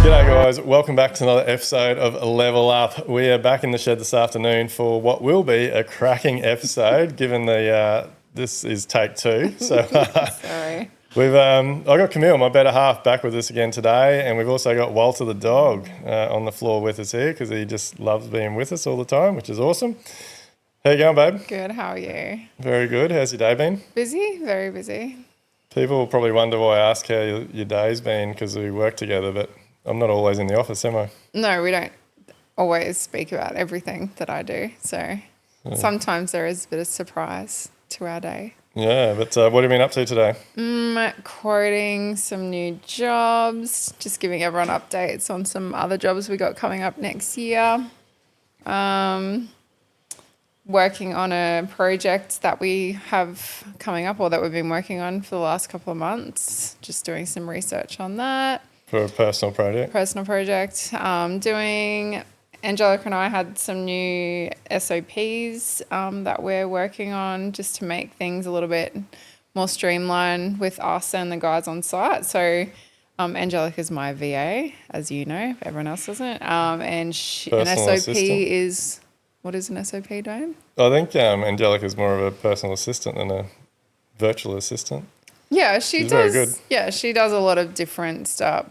G'day guys, welcome back to another episode of Level Up. We are back in the shed this afternoon for what will be a cracking episode, given the this is take two. So Sorry. I got Camille, my better half, back with us again today, and we've also got Walter the dog on the floor with us here because he just loves being with us all the time, which is awesome. How you going, babe? Good, how are you? Very good. How's your day been? Busy, very busy. People will probably wonder why I ask how your day's been because we work together, but I'm not always in the office, am I? No, we don't always speak about everything that I do. So sometimes there is a bit of surprise to our day. Yeah, but what have you been up to today? Quoting some new jobs, just giving everyone updates on some other jobs we got coming up next year. Working on a project that we have coming up or that we've been working on for the last couple of months, just doing some research on that. For a personal project? Doing, Angelica and I had some new SOPs that we're working on just to make things a little bit more streamlined with us and the guys on site. So Angelica's my VA, as you know, if everyone else doesn't. And an SOP assistant. is, what is an SOP, Duayne? I think Angelica's more of a personal assistant than a virtual assistant. Yeah, she She's does. very good. Yeah, she does a lot of different stuff.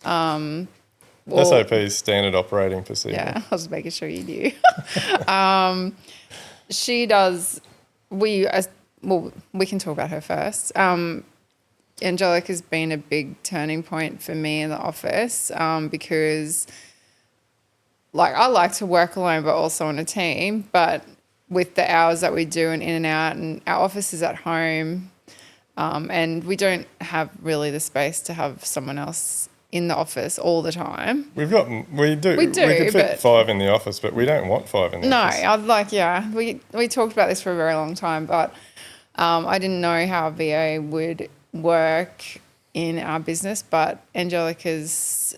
SOP is standard operating procedure. Yeah, I was making sure you knew. She does. We can talk about her first. Angelica's been a big turning point for me in the office because, like, I like to work alone, but also on a team. But with the hours that we do and in and out, and our office is at home. And we don't have really the space to have someone else in the office all the time. We do. We could fit 5 in the office, but we don't want 5 in the office. We talked about this for a very long time, but I didn't know how VA would work in our business, but Angelica's,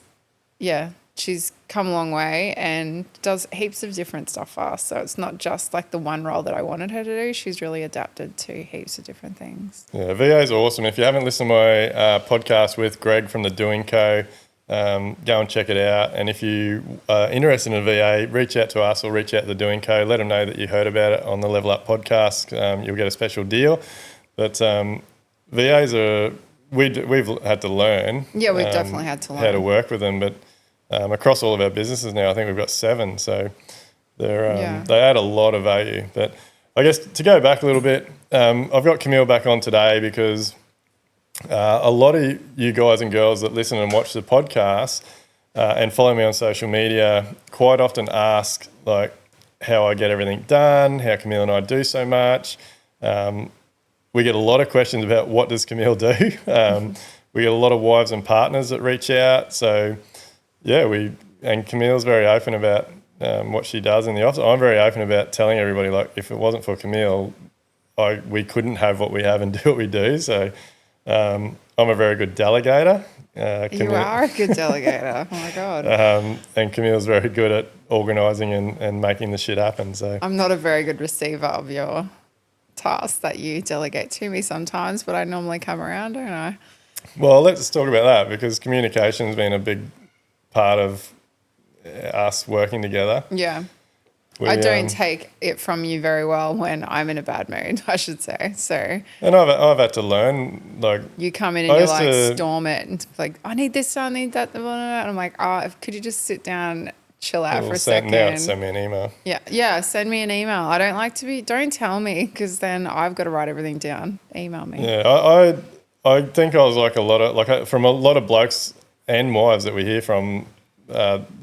she's come a long way and does heaps of different stuff for us. So it's not just like the one role that I wanted her to do. She's really adapted to heaps of different things. Yeah, VA is awesome. If you haven't listened to my podcast with Greg from the Duayne Co., go and check it out. And if you are interested in a VA, reach out to us or reach out to the Duayne Co. Let them know that you heard about it on the Level Up podcast. You'll get a special deal. But VAs we've had to learn. Yeah, we've definitely had to learn how to work with them. But across all of our businesses now, I think we've got 7. So they add a lot of value. But I guess to go back a little bit, I've got Camille back on today because a lot of you guys and girls that listen and watch the podcast and follow me on social media quite often ask like how I get everything done, how Camille and I do so much. We get a lot of questions about what does Camille do. We get a lot of wives and partners that reach out. So and Camille's very open about what she does in the office. I'm very open about telling everybody, like, if it wasn't for Camille, we couldn't have what we have and do what we do. So I'm a very good delegator. You are a good delegator. Oh, my God. And Camille's very good at organising and making the shit happen. So I'm not a very good receiver of your tasks that you delegate to me sometimes, but I normally come around, don't I? Well, let's talk about that because communication has been a big part of us working together. Yeah. I don't take it from you very well when I'm in a bad mood, I should say. So. And I've had to learn, like. You come in and you're like, storm it. And like, I need this, I need that. And I'm like, could you just sit down, chill out for a second? Now send me an email. Yeah, send me an email. I don't like to don't tell me because then I've got to write everything down. Email me. Yeah, I think I was like from a lot of blokes and wives that we hear from,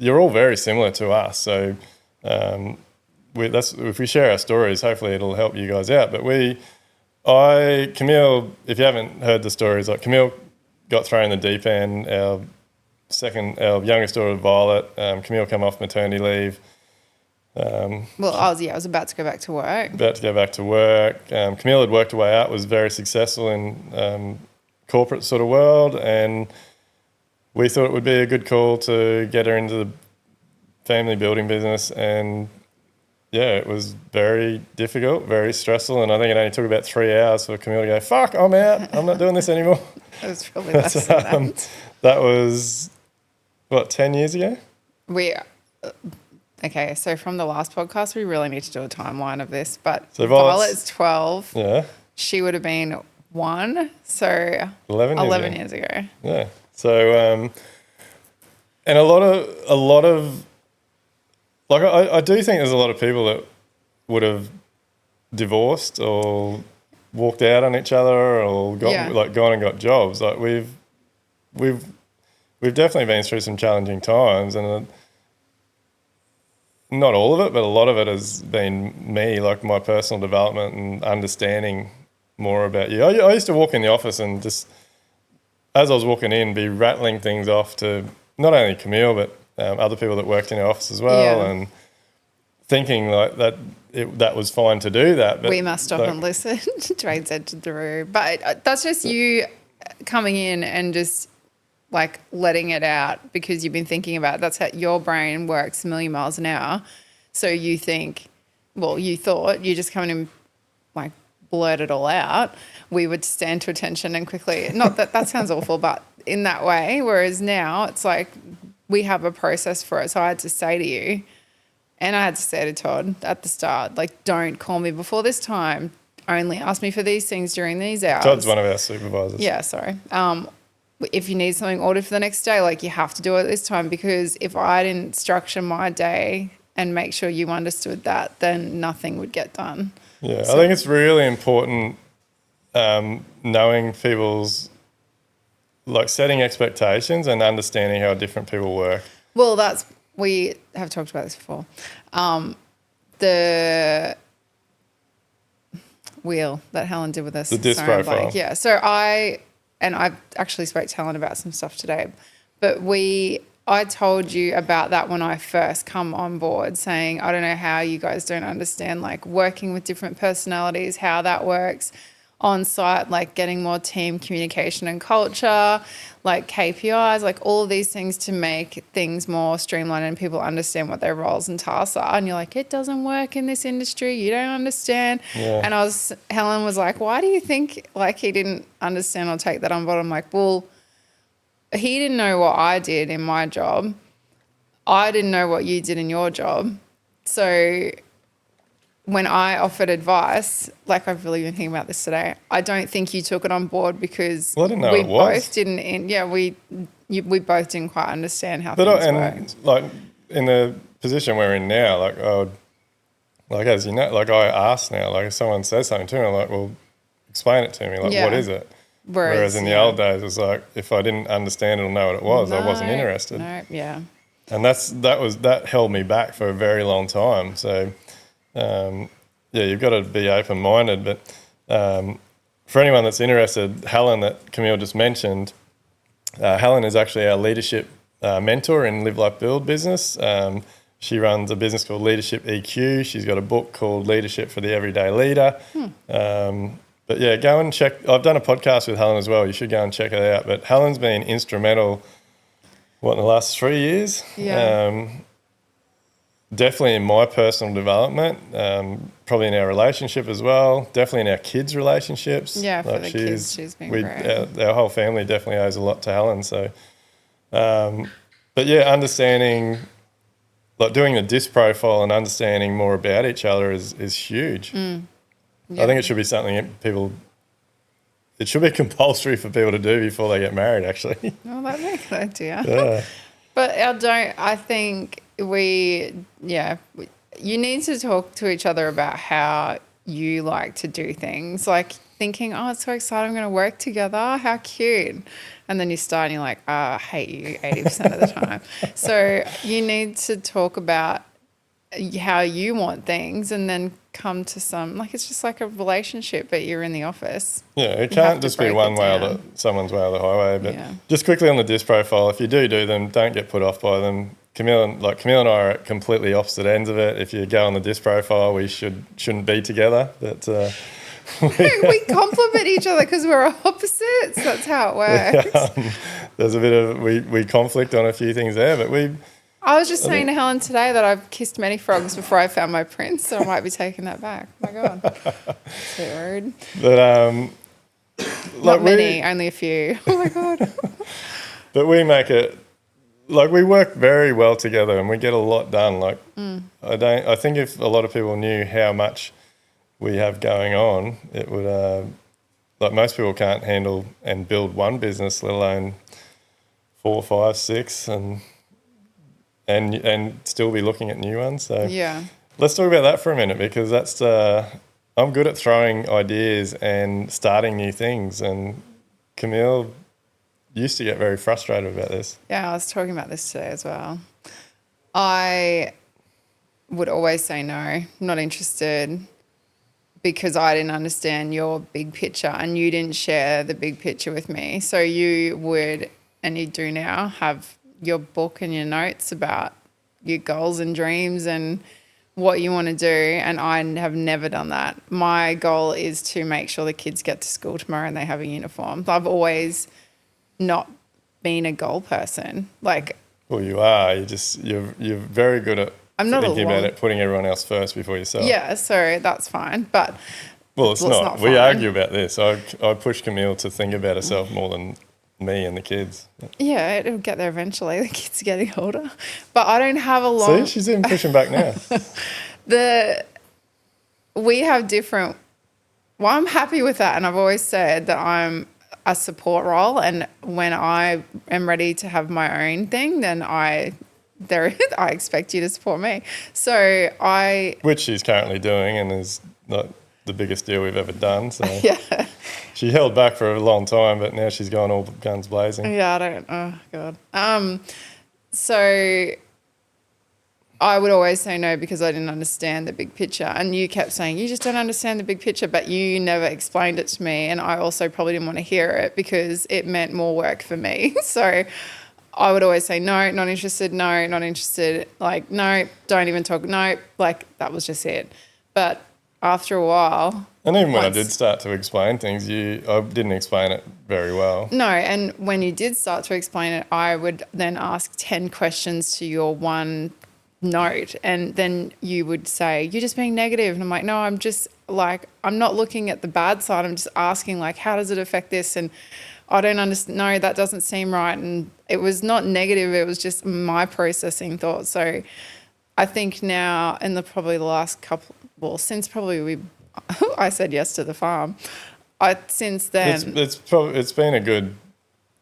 you're all very similar to us. So if we share our stories, hopefully it'll help you guys out. But Camille, if you haven't heard the stories, like Camille got thrown in the deep end. Our youngest daughter, Violet, Camille came off maternity leave. I was about to go back to work. Camille had worked her way out, was very successful in corporate sort of world, and we thought it would be a good call to get her into the family building business. And it was very difficult, very stressful, and I think it only took about 3 hours for Camille to go, fuck, I'm out, I'm not doing this anymore. It was probably less than that. That was 10 years ago? Okay, so from the last podcast, we really need to do a timeline of this. But So Violet's 12. Yeah. She would have been 1, so 11 years ago. Yeah. So, and a lot of, like, I do think there's a lot of people that would have divorced or walked out on each other or gone and got jobs. Like we've definitely been through some challenging times, and not all of it, but a lot of it has been me, like my personal development and understanding more about you. I used to walk in the office and just, as I was walking in, be rattling things off to not only Camille, but other people that worked in the office as well, and thinking like that was fine to do that. But we must stop and listen. Duayne said to the room. But that's just you coming in and just like letting it out because you've been thinking about it. That's how your brain works a million miles an hour. So you think, well, you thought you just come in and like blurt it all out. We would stand to attention and quickly, not that sounds awful, but in that way. Whereas now it's like we have a process for it. So I had to say to you, and I had to say to Todd at the start, like, don't call me before this time. Only ask me for these things during these hours. Todd's one of our supervisors. Yeah, sorry. If you need something ordered for the next day, like you have to do it this time, because if I didn't structure my day and make sure you understood that, then nothing would get done. Yeah, so I think it's really important knowing people's, like setting expectations and understanding how different people work. Well, we have talked about this before. The wheel that Helen did with us. The disc profile. Yeah, so I actually spoke to Helen about some stuff today, but I told you about that when I first come on board, saying, I don't know how you guys don't understand, like, working with different personalities, how that works on site, like getting more team communication and culture, like KPIs, like all of these things to make things more streamlined and people understand what their roles and tasks are. And you're like, it doesn't work in this industry. You don't understand. Yeah. And Helen was like, why do you think like he didn't understand or take that on board? I'm like, well, he didn't know what I did in my job. I didn't know what you did in your job. So when I offered advice, like I've really been thinking about this today, I don't think you took it on board because I didn't know we both didn't. We both didn't quite understand how things worked. Like in the position we're in now, like as you know, like I ask now, like if someone says something to me, I'm like, well, explain it to me. Like, what is it? Whereas in the old days, it's like if I didn't understand it or know what it was, I wasn't interested. And that held me back for a very long time. So. You've got to be open-minded. But for anyone that's interested, Helen that Camille just mentioned, Helen is actually our leadership mentor in Live Like Build business. She runs a business called Leadership EQ. She's got a book called Leadership for the Everyday Leader. But yeah, go and check. I've done a podcast with Helen as well. You should go and check it out. But Helen's been instrumental, in the last 3 years? Yeah. Definitely in my personal development, probably in our relationship as well, definitely in our kids' relationships. Yeah, for the kids, she's been great. Our whole family definitely owes a lot to Helen. So, but yeah, understanding, like doing the disc profile and understanding more about each other is huge. Yeah. I think it should be something it should be compulsory for people to do before they get married, actually. Well, that'd be a good idea. Yeah. But I think you need to talk to each other about how you like to do things. Like thinking, oh, it's so exciting, I'm going to work together. How cute. And then you start and you're like, I hate you 80% of the time. So you need to talk about how you want things and then come to it's just like a relationship, but you're in the office. Yeah, it can't just be one way someone's way of the highway. But just quickly on the disc profile, if you do them, don't get put off by them. Camille and I are at completely opposite ends of it. If you go on the disc profile, we shouldn't be together. But we complement each other because we're opposites. That's how it works. There's a bit of we conflict on a few things there, but I was just saying to Helen today that I've kissed many frogs before I found my prince, so I might be taking that back. Oh my God. So rude. But not many, only a few. Oh my God. But we make it like we work very well together and we get a lot done. Like I think if a lot of people knew how much we have going on, it would like most people can't handle and build one business, let alone 4, 5, 6, and still be looking at new ones. So Yeah. let's talk about that for a minute, because that's I'm good at throwing ideas and starting new things, and Camille used to get very frustrated about this. Yeah, I was talking about this today as well. I would always say no, not interested, because I didn't understand your big picture and you didn't share the big picture with me. So you would, and you do now, have your book and your notes about your goals and dreams and what you want to do, and I have never done that. My goal is to make sure the kids get to school tomorrow and they have a uniform. I've always not been a goal person. Like, Well, you are. You're very good at thinking about it, putting everyone else first before yourself. Yeah, so that's fine. But it's not. We argue about this. I push Camille to think about herself more than me and the kids. Yeah, it'll get there eventually. The kids are getting older. But I don't have a long... See, she's even pushing back now. We have different... Well, I'm happy with that, and I've always said that I'm a support role, and when I am ready to have my own thing, then I expect you to support me. So which she's currently doing, and is not the biggest deal we've ever done. So yeah. She held back for a long time, but now she's gone all guns blazing. Yeah, oh God. So I would always say no because I didn't understand the big picture. And you kept saying, you just don't understand the big picture, but you never explained it to me. And I also probably didn't want to hear it because it meant more work for me. So I would always say, no, not interested, no, not interested. Like, no, don't even talk, no. Like, that was just it. But after a while... And even when I did start to explain things, I didn't explain it very well. No, and when you did start to explain it, I would then ask 10 questions to your one note, and then you would say, you're just being negative. And I'm like, no, I'm just like, I'm not looking at the bad side. I'm just asking, like, how does it affect this? And I don't understand. No, that doesn't seem right. And it was not negative. It was just my processing thoughts. So I think now in probably the last couple, well, since probably I said yes to the farm. Since then, it's been a good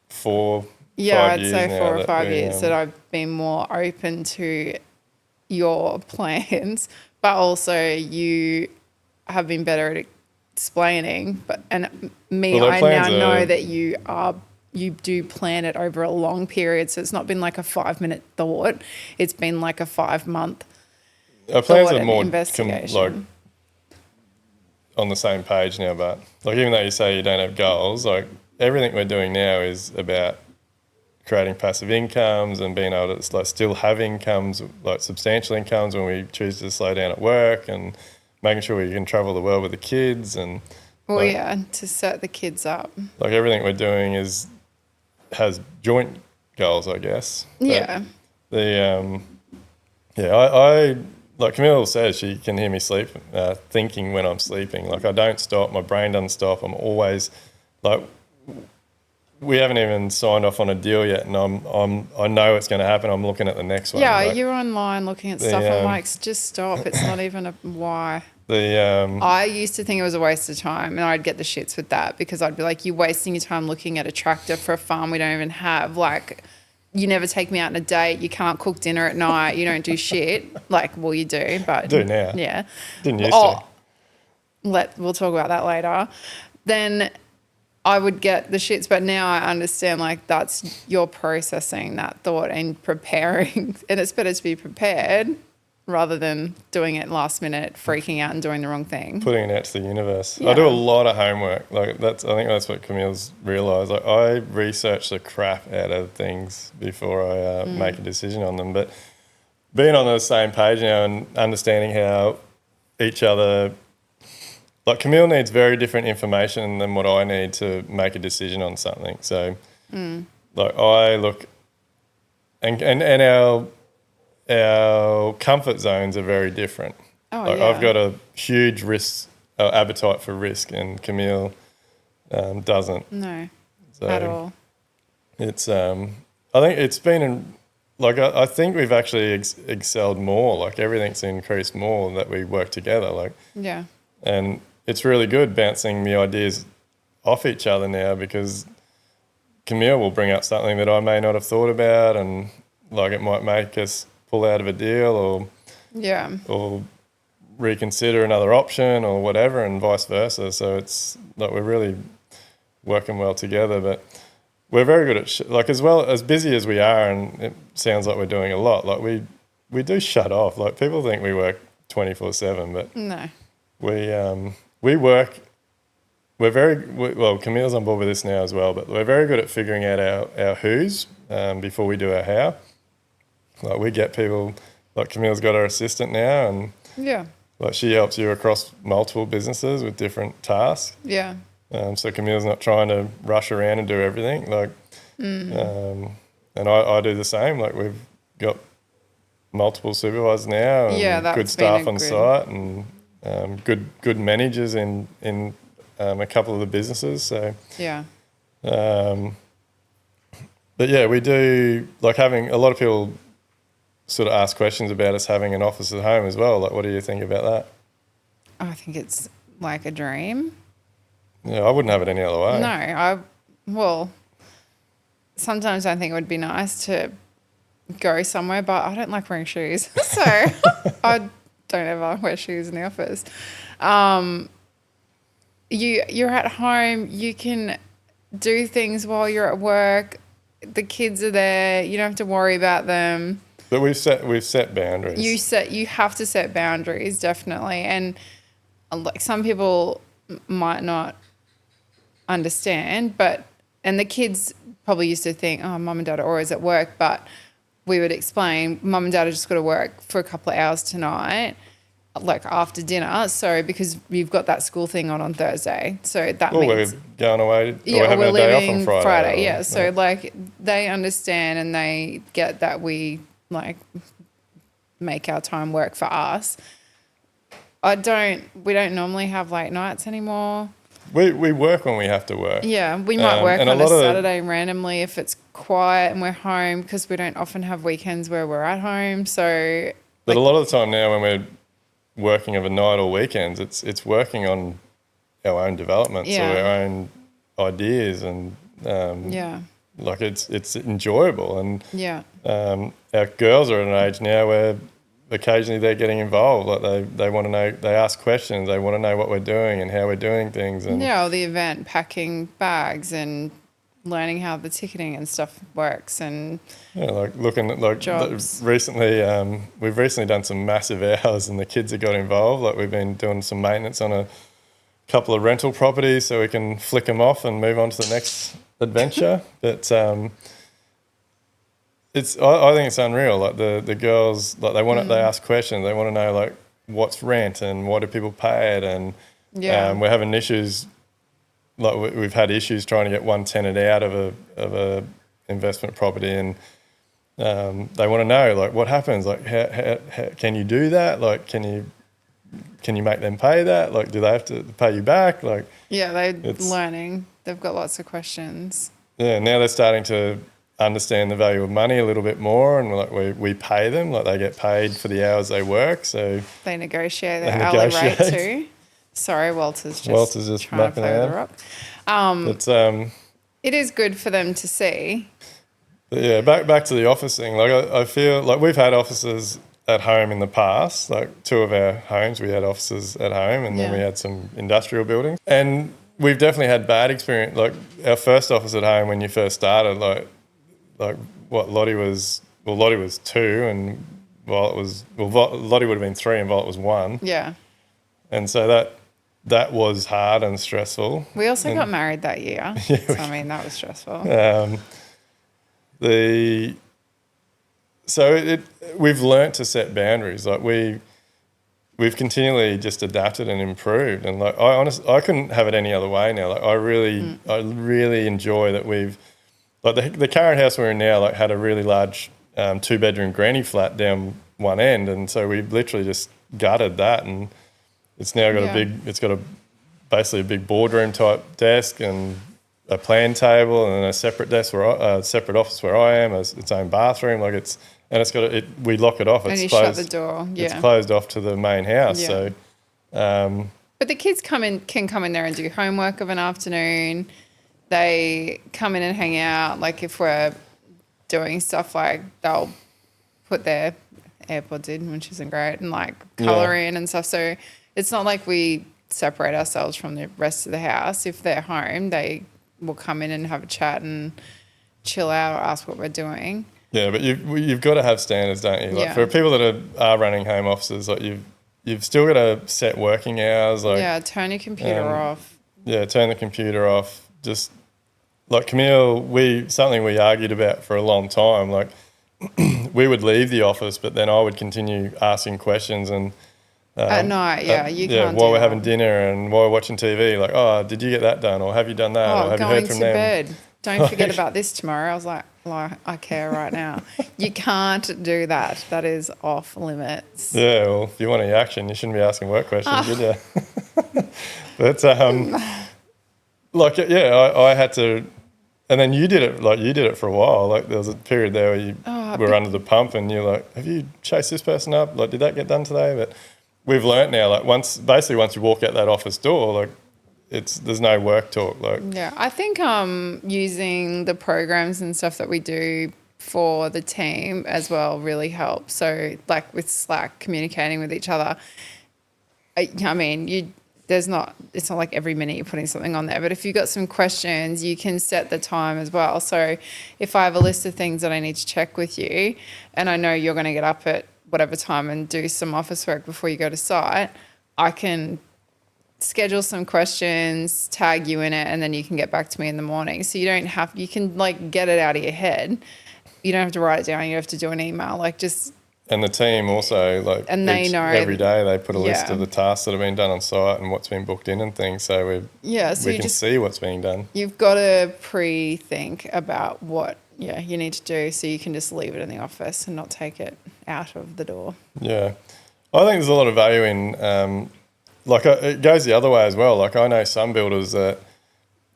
4 I'd say 4 or 5 years that I've been more open to your plans, but also you have been better at explaining. I now know that you do plan it over a long period, so it's not been like a 5-minute thought. It's been like a 5-month. Our plans are more investigation. On the same page now, but like even though you say you don't have goals, like everything we're doing now is about creating passive incomes and being able to still have incomes, like substantial incomes when we choose to slow down at work, and making sure we can travel the world with the kids and to set the kids up. Like everything we're doing has joint goals, I guess. Yeah. I like Camille says, she can hear me thinking when I'm sleeping. Like I don't stop, my brain doesn't stop. I'm always like, we haven't even signed off on a deal yet, and I know it's going to happen. I'm looking at the next one. Yeah, like, you're online looking at stuff. I'm like, just stop. It's not even a why. I used to think it was a waste of time, and I'd get the shits with that because I'd be like, you're wasting your time looking at a tractor for a farm we don't even have. Like, you never take me out on a date. You can't cook dinner at night. You don't do shit. Like, well, you do, but... Do now. Yeah. Didn't used to. We'll talk about that later. Then I would get the shits, but now I understand, like, that's you're processing that thought and preparing. And it's better to be prepared rather than doing it last minute, freaking out and doing the wrong thing. Putting it out to the universe. Yeah. I do a lot of homework. Like I think that's what Camille's realised. Like I research the crap out of things before I make a decision on them. But being on the same page now and understanding how each other, like Camille needs very different information than what I need to make a decision on something. So like I look and our comfort zones are very different. I've got a huge appetite for risk, and Camille doesn't. No, at all. It's I think it's been like I think we've actually excelled more. Like everything's increased more that we work together. Like Yeah. And it's really good bouncing the ideas off each other now, because Camille will bring up something that I may not have thought about, and like it might make us pull out of a deal or reconsider another option or whatever, and vice versa. So it's like we're really working well together, but we're very good at like, as well as busy as we are, and it sounds like we're doing a lot, like we do shut off. Like people think we work 24/7, but No. we work. Well, Camille's on board with this now as well, but we're very good at figuring out our who's before we do our how. Like we get people, like Camille's got her assistant now, and Yeah. like she helps you across multiple businesses with different tasks. Yeah. So Camille's not trying to rush around and do everything. Like, and I do the same. Like we've got multiple supervisors now, and good staff on site, and good managers in a couple of the businesses. So Yeah. But yeah, we do like having a lot of people sort of ask questions about us having an office at home as well. Like, what do you think about that? I think it's like a dream. Yeah, I wouldn't have it any other way. Well, sometimes I think it would be nice to go somewhere, but I don't like wearing shoes. So I don't ever wear shoes in the office. You're at home, you can do things while you're at work. The kids are there, you don't have to worry about them. But we've set boundaries. You have to set boundaries, definitely. And like some people might not understand, and the kids probably used to think, oh, mum and dad are always at work, but we would explain, mum and dad are just got to work for a couple of hours tonight, like after dinner. So because we've got that school thing on Thursday, so that means we're going away. Or having a day off on Friday. Yeah. So like they understand and they get that we like make our time work for us. We don't normally have late nights anymore. We work when we have to work. Yeah, we might work on a Saturday randomly if it's quiet and we're home, because we don't often have weekends where we're at home. So, but a lot of the time now when we're working of a night or weekends, it's working on our own development, so our own ideas, and like it's enjoyable. And our girls are at an age now where occasionally they're getting involved. Like they want to know, they ask questions, they want to know what we're doing and how we're doing things. And or the event, packing bags and learning how the ticketing and stuff works, and like looking at like jobs. We've recently done some massive hours and the kids have got involved. Like we've been doing some maintenance on a couple of rental properties so we can flick them off and move on to the next adventure. But I think it's unreal. Like the girls, like they ask questions. They want to know like what's rent and what do people pay it, and we're having issues. Like we've had issues trying to get one tenant out of a investment property, and they want to know like what happens. Like how can you do that? Like can you make them pay that? Like do they have to pay you back? Like they're learning. They've got lots of questions. Yeah, now they're starting to understand the value of money a little bit more, and like we pay them, like they get paid for the hours they work, so they negotiate their hourly rate too. Sorry, Walter's just trying to play with the rock. It is good for them to see. But yeah, back to the office thing. Like I feel like we've had offices at home in the past. Like two of our homes, we had offices at home, and then we had some industrial buildings, and we've definitely had bad experience. Like our first office at home when you first started, like Lottie was 2, and Lottie would have been 3 and Violet was 1. Yeah. And so that was hard and stressful. We also got married that year. So I mean that was stressful. We've learnt to set boundaries. Like we've continually just adapted and improved. And like I couldn't have it any other way now. Like I really enjoy that we've, like the current house we're in now, like had a really large 2-bedroom granny flat down one end, and so we literally just gutted that, and it's now got basically a big boardroom type desk and a plan table and a separate desk a separate office where I am, its own bathroom. Like we lock it off. And it's you closed, shut the door. Yeah. It's closed off to the main house. Yeah. So, but the kids can come in there and do homework of an afternoon. They come in and hang out. Like if we're doing stuff, like they'll put their AirPods in, which isn't great, and like colour in and stuff. So it's not like we separate ourselves from the rest of the house. If they're home, they will come in and have a chat and chill out or ask what we're doing. Yeah, but you've got to have standards, don't you? Like for people that are running home offices, like you've still got to set working hours. Like turn your computer off. Yeah, turn the computer off. Just like Camille, something we argued about for a long time. Like we would leave the office, but then I would continue asking questions and at night. You can't. While we're having dinner and while we're watching TV, like, oh, did you get that done, or have you done that, or have you heard from them? Going to bed. Don't forget about this tomorrow. I was like, I care right now. You can't do that. That is off limits. Yeah, well, if you want any action, you shouldn't be asking work questions, should you? But I had to, and then you did it for a while. Like there was a period there where you were under the pump, and you're like, have you chased this person up? Like, did that get done today? But we've learnt now, like once you walk out that office door, like there's no work talk. Like I think using the programs and stuff that we do for the team as well really helps. So like with Slack, communicating with each other. I mean, it's not like every minute you're putting something on there, but if you've got some questions, you can set the time as well. So if I have a list of things that I need to check with you, and I know you're going to get up at whatever time and do some office work before you go to site, I can schedule some questions, tag you in it, and then you can get back to me in the morning. So you can like get it out of your head. You don't have to write it down. You don't have to do an email. And the team also, like, and they know every day they put a list of the tasks that have been done on site and what's been booked in and things. So we can see what's being done. You've got to pre-think about what you need to do, so you can just leave it in the office and not take it out of the door. Yeah. I think there's a lot of value in, it goes the other way as well. Like I know some builders that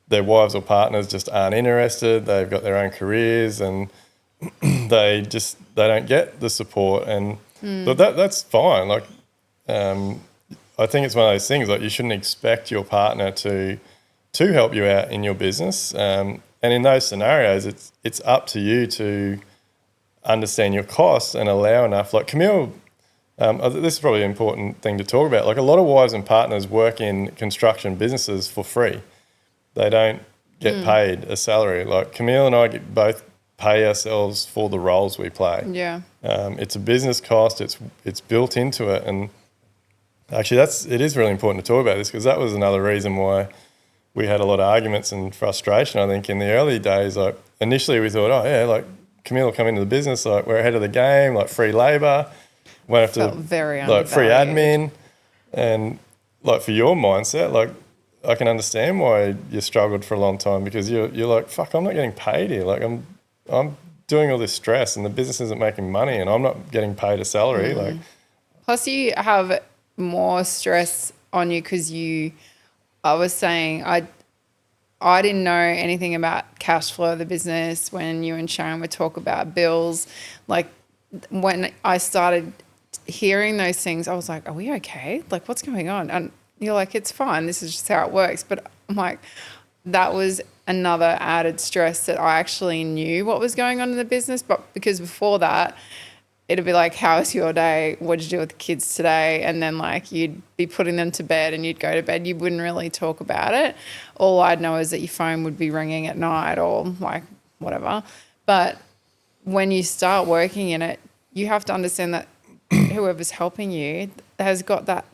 their wives or partners just aren't interested. They've got their own careers and they don't get the support, and but that's fine. Like I think it's one of those things, like you shouldn't expect your partner to help you out in your business, and in those scenarios it's up to you to understand your costs and allow enough. Like Camille, this is probably an important thing to talk about. Like a lot of wives and partners work in construction businesses for free. They don't get paid a salary. Like Camille and I both pay ourselves for the roles we play. Yeah. It's a business cost. It's built into it, and actually it is really important to talk about this, because that was another reason why we had a lot of arguments and frustration. I think in the early days, like initially we thought, like Camille will come into the business, like we're ahead of the game, like free labour, won't have to like free admin, and like for your mindset, like I can understand why you struggled for a long time, because you're like, fuck, I'm not getting paid here. Like I'm doing all this stress and the business isn't making money and I'm not getting paid a salary. Like, plus you have more stress on you because I was saying I didn't know anything about cash flow of the business when you and Sharon would talk about bills. Like when I started hearing those things, I was like, are we okay? Like what's going on? And you're like, it's fine. This is just how it works. But I'm like, that was another added stress that I actually knew what was going on in the business. But because before that, it'd be like, how was your day? What did you do with the kids today? And then like you'd be putting them to bed and you'd go to bed. You wouldn't really talk about it. All I'd know is that your phone would be ringing at night or like whatever. But when you start working in it, you have to understand that whoever's helping you has got that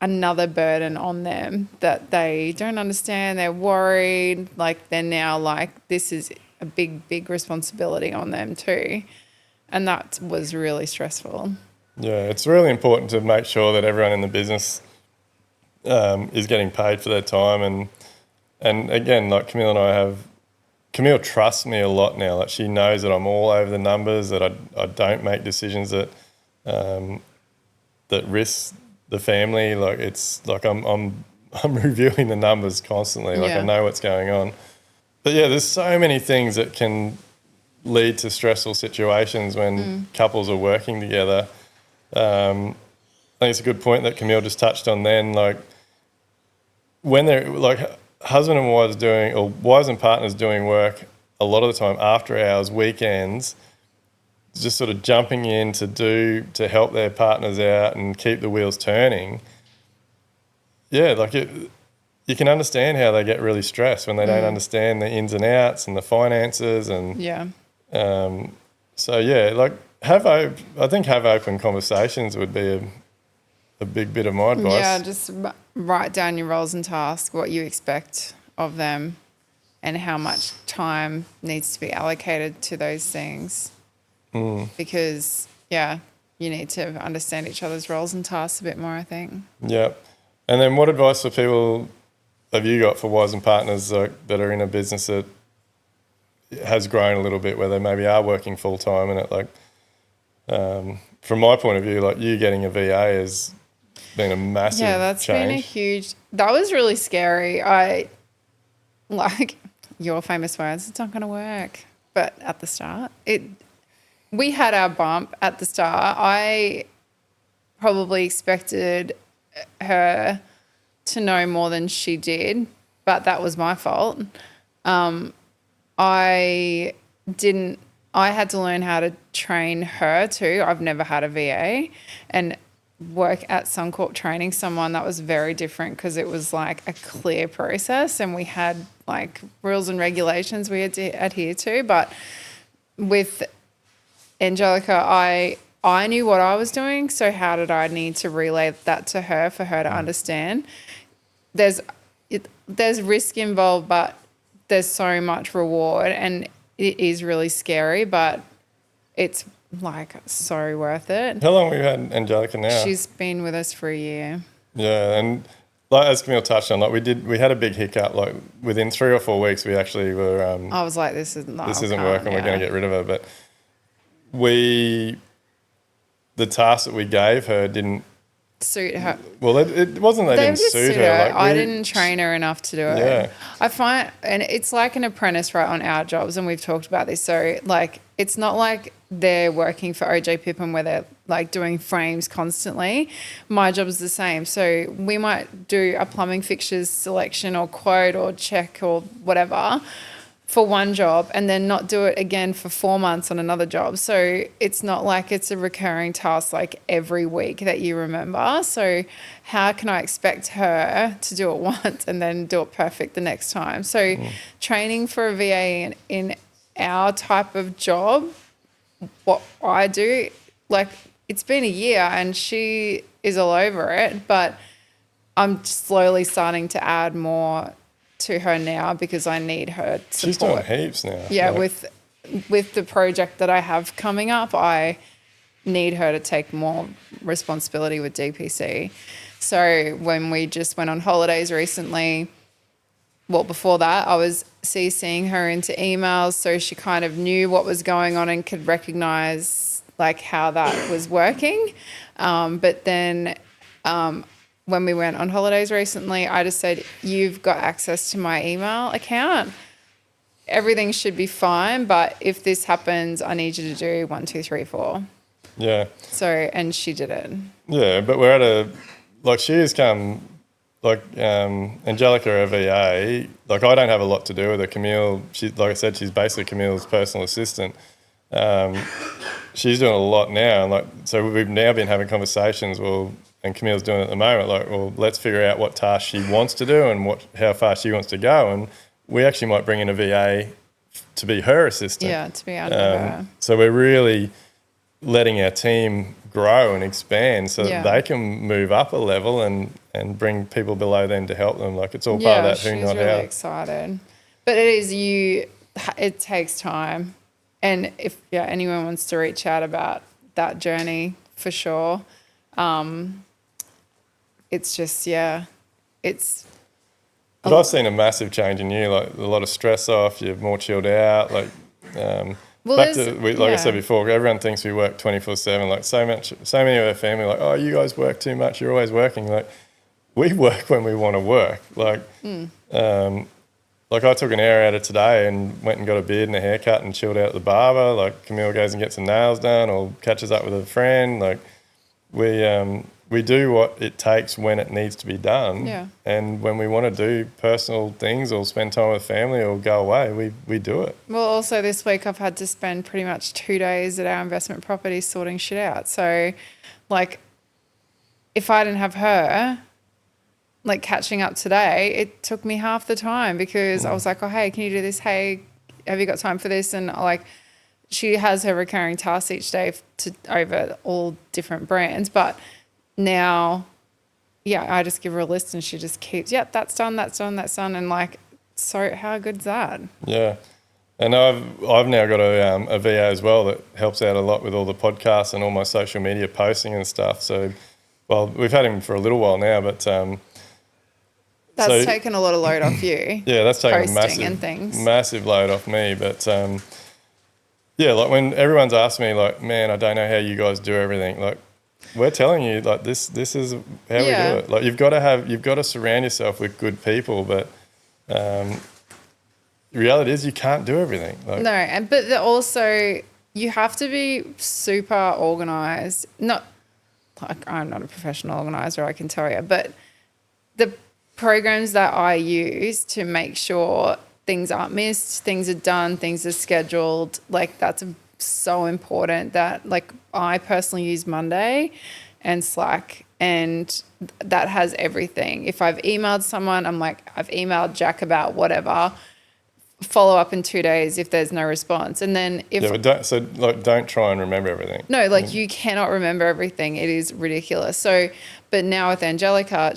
another burden on them that they don't understand. They're worried. Like they're now like, this is a big responsibility on them too. And that was really stressful. Yeah, it's really important to make sure that everyone in the business is getting paid for their time. And again, like Camille trusts me a lot now. Like she knows that I'm all over the numbers, that I don't make decisions that risk the family. Like it's like I'm reviewing the numbers constantly. Like I know what's going on. but yeah, there's so many things that can lead to stressful situations when couples are working together. I think it's a good point that Camille just touched on then. Like when they're like husband and wives doing, or wives and partners doing work a lot of the time after hours, weekends, just sort of jumping in to help their partners out and keep the wheels turning. Yeah, like you can understand how they get really stressed when they don't understand the ins and outs and the finances and so yeah, like I think have open conversations would be a big bit of my advice. Yeah, just write down your roles and tasks, what you expect of them, and how much time needs to be allocated to those things. Because, you need to understand each other's roles and tasks a bit more, I think. Yeah. And then what advice for people have you got for wives and partners that are in a business that has grown a little bit, where they maybe are working full time, and it like, from my point of view, like you getting a VA has been a massive that's change. been a huge. That was really scary. Like your famous words, it's not going to work. But at the start, we had our bump at the start. I probably expected her to know more than she did, but that was my fault. I had to learn how to train her too. I've never had a VA, and work at Suncorp training someone, that was very different because it was like a clear process and we had like rules and regulations we had to adhere to. But with Angelica, I knew what I was doing, so how did I need to relay that to her for her to understand? There's risk involved, but there's so much reward, and it is really scary, but it's like so worth it. How long have you had Angelica now? She's been with us for a year. Yeah, and like as Camille touched on, like we had a big hiccup. Like within 3 or 4 weeks, we actually were. I was like, this isn't working. We're going to get rid of her. But the task that we gave her didn't suit her. Well, it wasn't they didn't suit her. Like I didn't train her enough to do it. Yeah. I find, and it's like an apprentice, right, on our jobs, and we've talked about this. So like, it's not like they're working for OJ Pippin where they're like doing frames constantly. My job is the same. So we might do a plumbing fixtures selection or quote or check or whatever for one job and then not do it again for 4 months on another job. So it's not like it's a recurring task like every week that you remember. So how can I expect her to do it once and then do it perfect the next time? So training for a VA in our type of job, what I do, like it's been a year and she is all over it, but I'm slowly starting to add more to her now because I need her support. She's doing heaps now. Yeah, with the project that I have coming up, I need her to take more responsibility with DPC. So when we just went on holidays recently, well, before that, I was CCing her into emails so she kind of knew what was going on and could recognise like how that was working. But then when we went on holidays recently, I just said, you've got access to my email account. Everything should be fine, but if this happens, I need you to do 1, 2, 3, 4. Yeah. So, and she did it. Yeah, but we're at she has come, Angelica, our VA, like I don't have a lot to do with her. Camille, like I said, she's basically Camille's personal assistant. She's doing a lot now. And so we've now been having conversations, and Camille's doing it at the moment, let's figure out what task she wants to do and how far she wants to go. And we actually might bring in a VA to be her assistant. Yeah, to be under her. So we're really letting our team grow and expand so that they can move up a level and bring people below them to help them. Like it's all part of that who, not how. Yeah, she's really excited. But it takes time. And if anyone wants to reach out about that journey, for sure. It's just, it's... But I've seen a massive change in you, like a lot of stress off, you're more chilled out, like... I said before, everyone thinks we work 24/7. Like so many of our family, like, oh, you guys work too much. You're always working. Like, we work when we want to work. Like, like I took an hour out of today and went and got a beard and a haircut and chilled out at the barber. Like Camille goes and gets her nails done or catches up with a friend. Like we do what it takes when it needs to be done. Yeah. And when we want to do personal things or spend time with family or go away, we do it. Well, also this week I've had to spend pretty much 2 days at our investment property sorting shit out. So, like, if I didn't have her, like, catching up today, it took me half the time because I was like, oh, hey, can you do this? Hey, have you got time for this? And, like, she has her recurring tasks each day over all different brands. But now, yeah, I just give her a list and she just keeps, yep, that's done, that's done, that's done. And, like, so how good's that? Yeah. And I've now got a VA as well that helps out a lot with all the podcasts and all my social media posting and stuff. So, well, we've had him for a little while now, but that's taken a lot of load off you. Yeah, that's taken a massive load off me. But yeah, like when everyone's asked me, like, man, I don't know how you guys do everything. Like, we're telling you, like, this is how we do it. Like, you've got to surround yourself with good people, but the reality is you can't do everything. Like, no, but also you have to be super organised. Not like I'm not a professional organiser, I can tell you, but the programs that I use to make sure things aren't missed, things are done, things are scheduled, like that's so important that like I personally use Monday and Slack, and that has everything. If I've emailed someone, I'm like, I've emailed Jack about whatever, follow up in 2 days if there's no response. And then if but don't try and remember everything. No, like you cannot remember everything. It is ridiculous. So, but now with Angelica,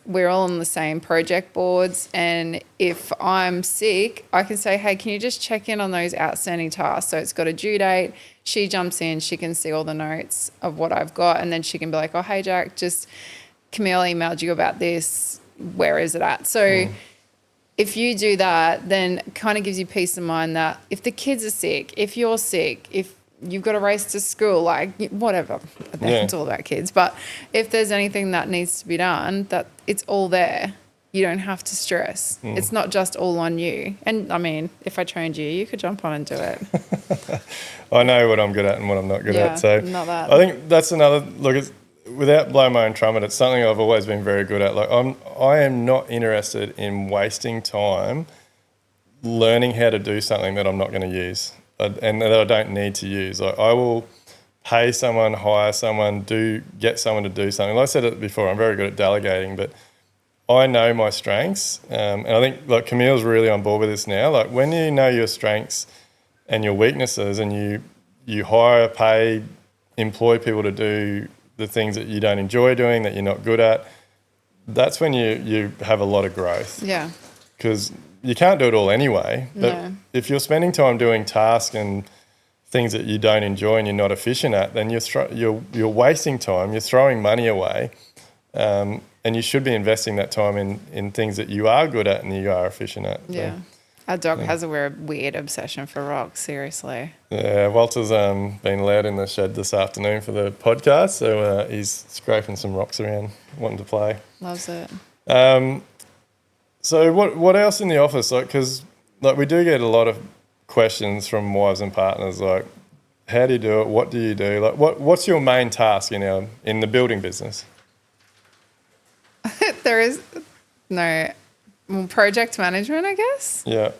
we're all on the same project boards, and if I'm sick, I can say, hey, can you just check in on those outstanding tasks? So it's got a due date. She jumps in, she can see all the notes of what I've got, and then she can be like, oh, hey, Jack, just Camille emailed you about this. Where is it at? So if you do that, then it kind of gives you peace of mind that if the kids are sick, if you're sick, if you've got to race to school, like whatever, it's all about kids. But if there's anything that needs to be done, that it's all there. You don't have to stress. It's not just all on you. And I mean, if I trained you, you could jump on and do it. I know what I'm good at and what I'm not good at. So not that. I think that's another look. Without blowing my own trumpet, it's something I've always been very good at. Like I am not interested in wasting time learning how to do something that I'm not going to use and that I don't need to use. Like I will pay someone, hire someone, get someone to do something. Like I said it before, I'm very good at delegating, but I know my strengths, and I think like Camille's really on board with this now. Like when you know your strengths and your weaknesses, and you hire, pay, employ people to do the things that you don't enjoy doing, that you're not good at, that's when you have a lot of growth. Yeah. Because you can't do it all anyway. But if you're spending time doing tasks and things that you don't enjoy and you're not efficient at, then you're wasting time. You're throwing money away, and you should be investing that time in things that you are good at and you are efficient at. Yeah. So, our dog has a weird obsession for rocks, seriously. Yeah, Walter's been loud in the shed this afternoon for the podcast, so he's scraping some rocks around, wanting to play. Loves it. So what else in the office? Like, because like we do get a lot of questions from wives and partners, like, how do you do it? What do you do? Like, what's your main task in the building business? There is no project management, I guess. Yeah.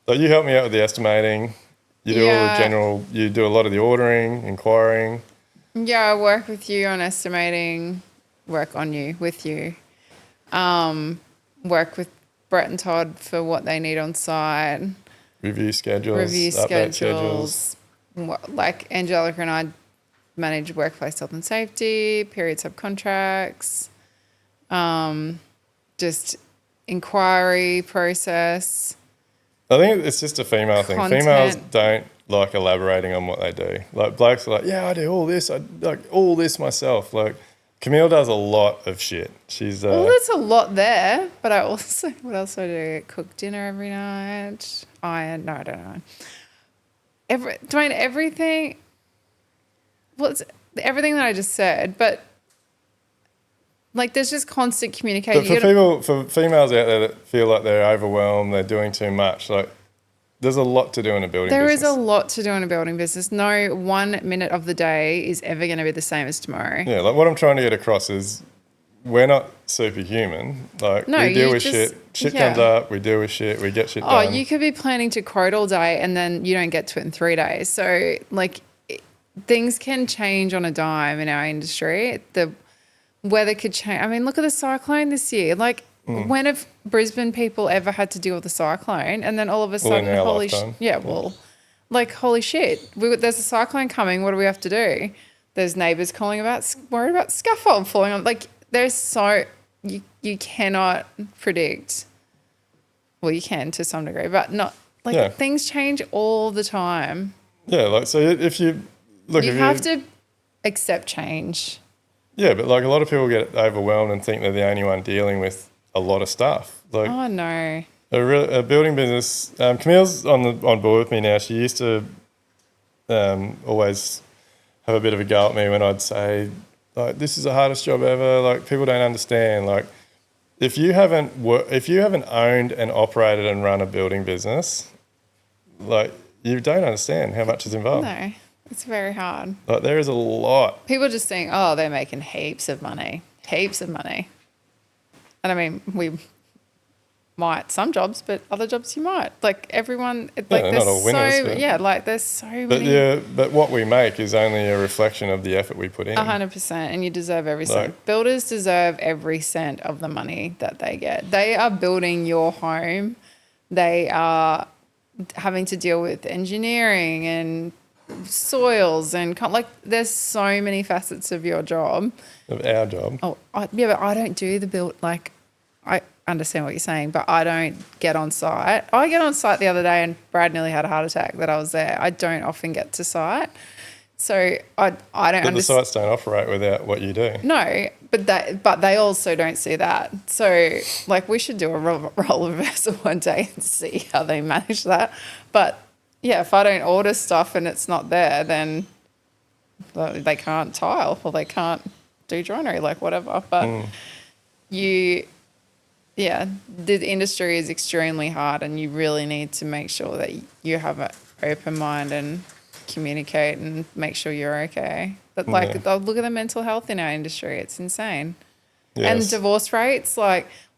So you help me out with the estimating. You do all the general. You do a lot of the ordering, inquiring. Yeah, I work with you on estimating. Work on you with you. Work with Brett and Todd for what they need on site. Review schedules. Like Angelica and I manage workplace health and safety, period subcontracts, just inquiry process. I think it's just a female thing. Females don't like elaborating on what they do. Like blokes are like, yeah, I do all this. I like all this myself. Like Camille does a lot of shit. She's well, there's a lot there, but I also what else do I do? Cook dinner every night. I don't know. Duayne, everything. Well, it's everything that I just said, but like there's just constant communication. But for females out there that feel like they're overwhelmed, they're doing too much, like there's a lot to do in a building business. There is a lot to do in a building business. No 1 minute of the day is ever going to be the same as tomorrow. Yeah, like what I'm trying to get across is we're not superhuman. Like we deal with shit. Shit comes up, we deal with shit, we get shit done. Oh, you could be planning to quote all day and then you don't get to it in 3 days. So like things can change on a dime in our industry. The weather could change. I mean, look at the cyclone this year. Like when have Brisbane people ever had to deal with a cyclone? And then all of a sudden, holy shit, there's a cyclone coming. What do we have to do? There's neighbours worried about scaffold falling on. Like you cannot predict. Well, you can to some degree, but not things change all the time. Yeah, like so if you look, you have to accept change. Yeah, but like a lot of people get overwhelmed and think they're the only one dealing with a lot of stuff. Like, oh no, a building business. Camille's on board with me now. She used to always have a bit of a go at me when I'd say like, "This is the hardest job ever." Like people don't understand. Like if you haven't owned and operated and run a building business, like you don't understand how much is involved. No, it's very hard. Like there is a lot. People just think, oh, they're making heaps of money. And I mean, we might some jobs, but other jobs you might. Like everyone, they're not all winners. There's so many. But what we make is only a reflection of the effort we put in. 100%, and you deserve every cent. Builders deserve every cent of the money that they get. They are building your home. They are having to deal with engineering and soils and there's so many facets of your job. Of our job. Oh, but I don't do the build. Like, I understand what you're saying, but I don't get on site. I get on site the other day and Brad nearly had a heart attack that I was there. I don't often get to site. So I don't understand. But the sites don't operate without what you do. No, but they also don't see that. So like we should do a role reversal one day and see how they manage that. But yeah, if I don't order stuff and it's not there, then they can't tile or they can't do joinery, like whatever. But the industry is extremely hard and you really need to make sure that you have an open mind and communicate and make sure you're okay. But look at the mental health in our industry. It's insane. Yes. And divorce rates,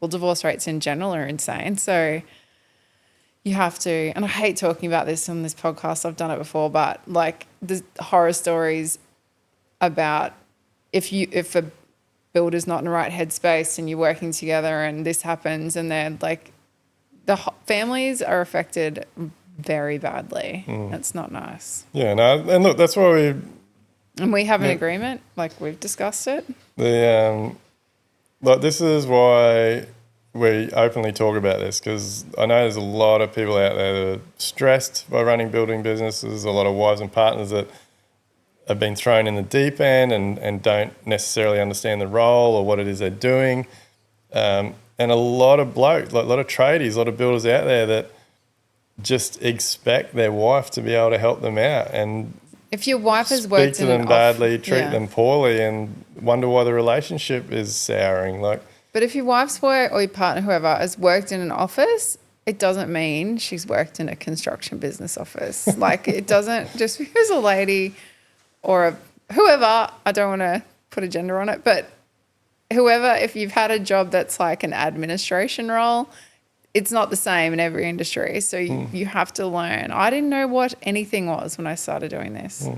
divorce rates in general are insane. So you have to, and I hate talking about this on this podcast, I've done it before, but like the horror stories about if a builder's not in the right headspace and you're working together and this happens and then like the families are affected very badly. That's not nice. Yeah, no, and look, that's why we have an agreement, like we've discussed it. This is why we openly talk about this, because I know there's a lot of people out there that are stressed by running building businesses, a lot of wives and partners that have been thrown in the deep end and don't necessarily understand the role or what it is they're doing. And a lot of blokes, like a lot of tradies, a lot of builders out there that just expect their wife to be able to help them out. And if your wife has worked speak to them badly, treat them poorly and wonder why the relationship is souring. But if your wife's work or your partner, whoever, has worked in an office, it doesn't mean she's worked in a construction business office. Like it doesn't, just because a lady or whoever, I don't want to put a gender on it, but whoever, if you've had a job that's like an administration role, it's not the same in every industry. So you have to learn. I didn't know what anything was when I started doing this.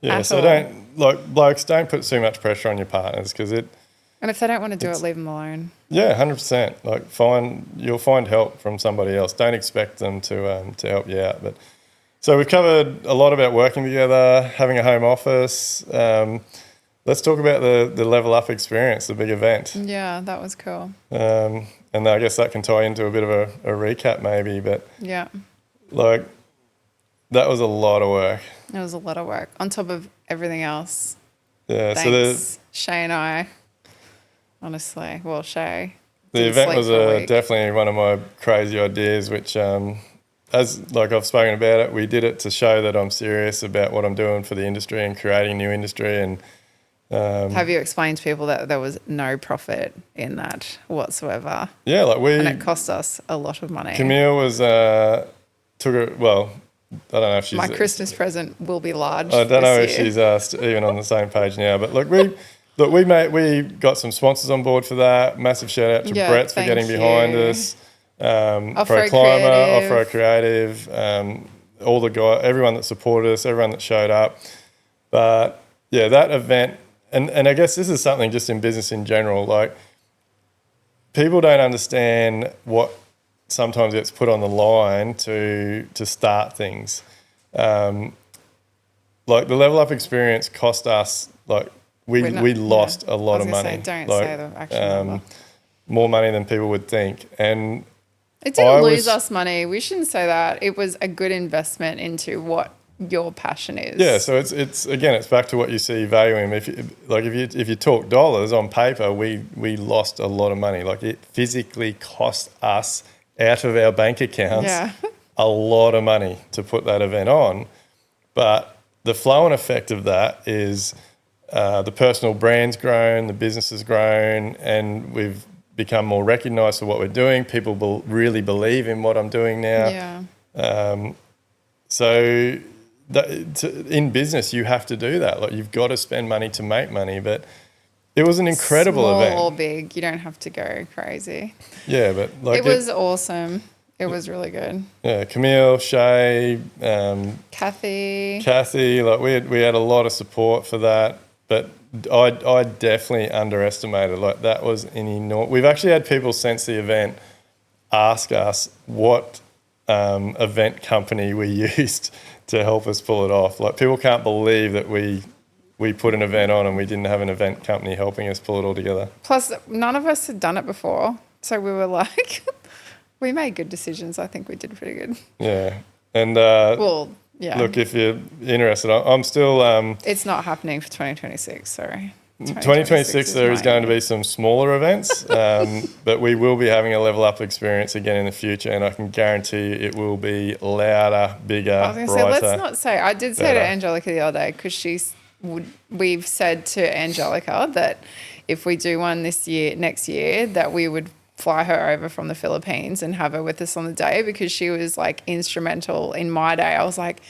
Yeah, so blokes, don't put too much pressure on your partners because it... And if they don't want to do it, leave them alone. Yeah, 100%. You'll find help from somebody else. Don't expect them to help you out. But so we've covered a lot about working together, having a home office. Let's talk about the Level Up experience, the big event. Yeah, that was cool. And I guess that can tie into a bit of a recap maybe. But yeah, that was a lot of work. It was a lot of work on top of everything else. Yeah, thanks, Shay and I. Honestly, Shay. The event was definitely one of my crazy ideas, which, as I've spoken about it, we did it to show that I'm serious about what I'm doing for the industry and creating new industry. And Have you explained to people that there was no profit in that whatsoever? Yeah, and it cost us a lot of money. Camille was took a I don't know if she's my Christmas present will be large. I don't know if year. she's even on the same page now. But look, we got some sponsors on board for that. Massive shout out to Brett for getting behind us. Pro Climber, Off-Road Creative, all the guys, everyone that supported us, everyone that showed up. But yeah, that event, and I guess this is something just in business in general. Like, people don't understand what sometimes gets put on the line to start things. Like, the Level Up experience cost us, like, we lost a lot of money. Don't say the actual number. More money than people would think. And it didn't lose us money. We shouldn't say that. It was a good investment into what your passion is. Yeah, so it's again, it's back to what you see value in. If you talk dollars on paper, we lost a lot of money. Like, it physically cost us out of our bank accounts a lot of money to put that event on. But the flow and effect of that is the personal brand's grown, the business has grown, and we've become more recognised for what we're doing. People really believe in what I'm doing now. Yeah. So in business, you have to do that. Like, you've got to spend money to make money. But it was an incredible event. Small or big, you don't have to go crazy. Yeah, but like, it was awesome. It was really good. Yeah, Camille, Shay, Kathy. Like, we had a lot of support for that. But I definitely underestimated. Like, that was an enormous. We've actually had people since the event ask us what event company we used to help us pull it off. Like, people can't believe that we put an event on and we didn't have an event company helping us pull it all together. Plus, none of us had done it before, so we were like, we made good decisions. I think we did pretty good. Yeah, and yeah. Look, if you're interested, I'm still. It's not happening for 2026. Sorry. 2026 there is going to be some smaller events, but we will be having a Level Up experience again in the future, and I can guarantee you it will be louder, bigger, I was going to brighter. Say, let's not say. I did say to Angelica the other day, because we've said to Angelica that if we do one next year, that we would fly her over from the Philippines and have her with us on the day, because she was like instrumental in my day. I was like,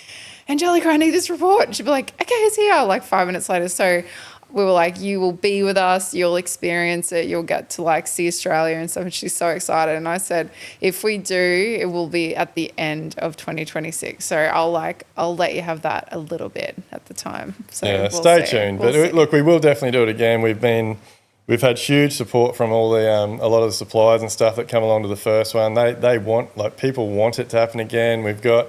Angelica, I need this report. She'd be like, okay, it's here. Like 5 minutes later. So we were like, you will be with us, you'll experience it, you'll get to like see Australia and stuff. And she's so excited. And I said, if we do, it will be at the end of 2026. So I'll let you have that a little bit at the time. So yeah, stay tuned. But look, we will definitely do it again. We've had huge support from all the a lot of the suppliers and stuff that come along to the first one. They want, like, people want it to happen again. We've got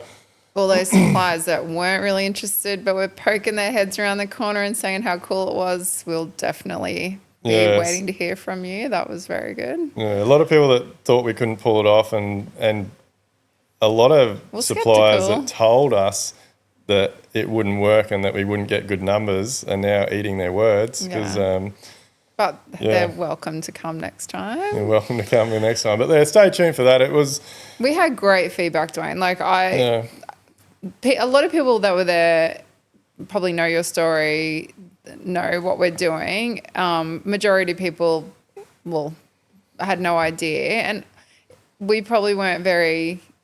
all those suppliers that weren't really interested but were poking their heads around the corner and saying how cool it was. We'll definitely be waiting to hear from you. That was very good. Yeah, a lot of people that thought we couldn't pull it off, and a lot of suppliers that told us that it wouldn't work and that we wouldn't get good numbers are now eating their words, because but they're welcome to come next time. You're welcome to come next time. But stay tuned for that. We had great feedback, Duayne. Like, a lot of people that were there probably know your story, know what we're doing. Majority of people, had no idea. And we probably weren't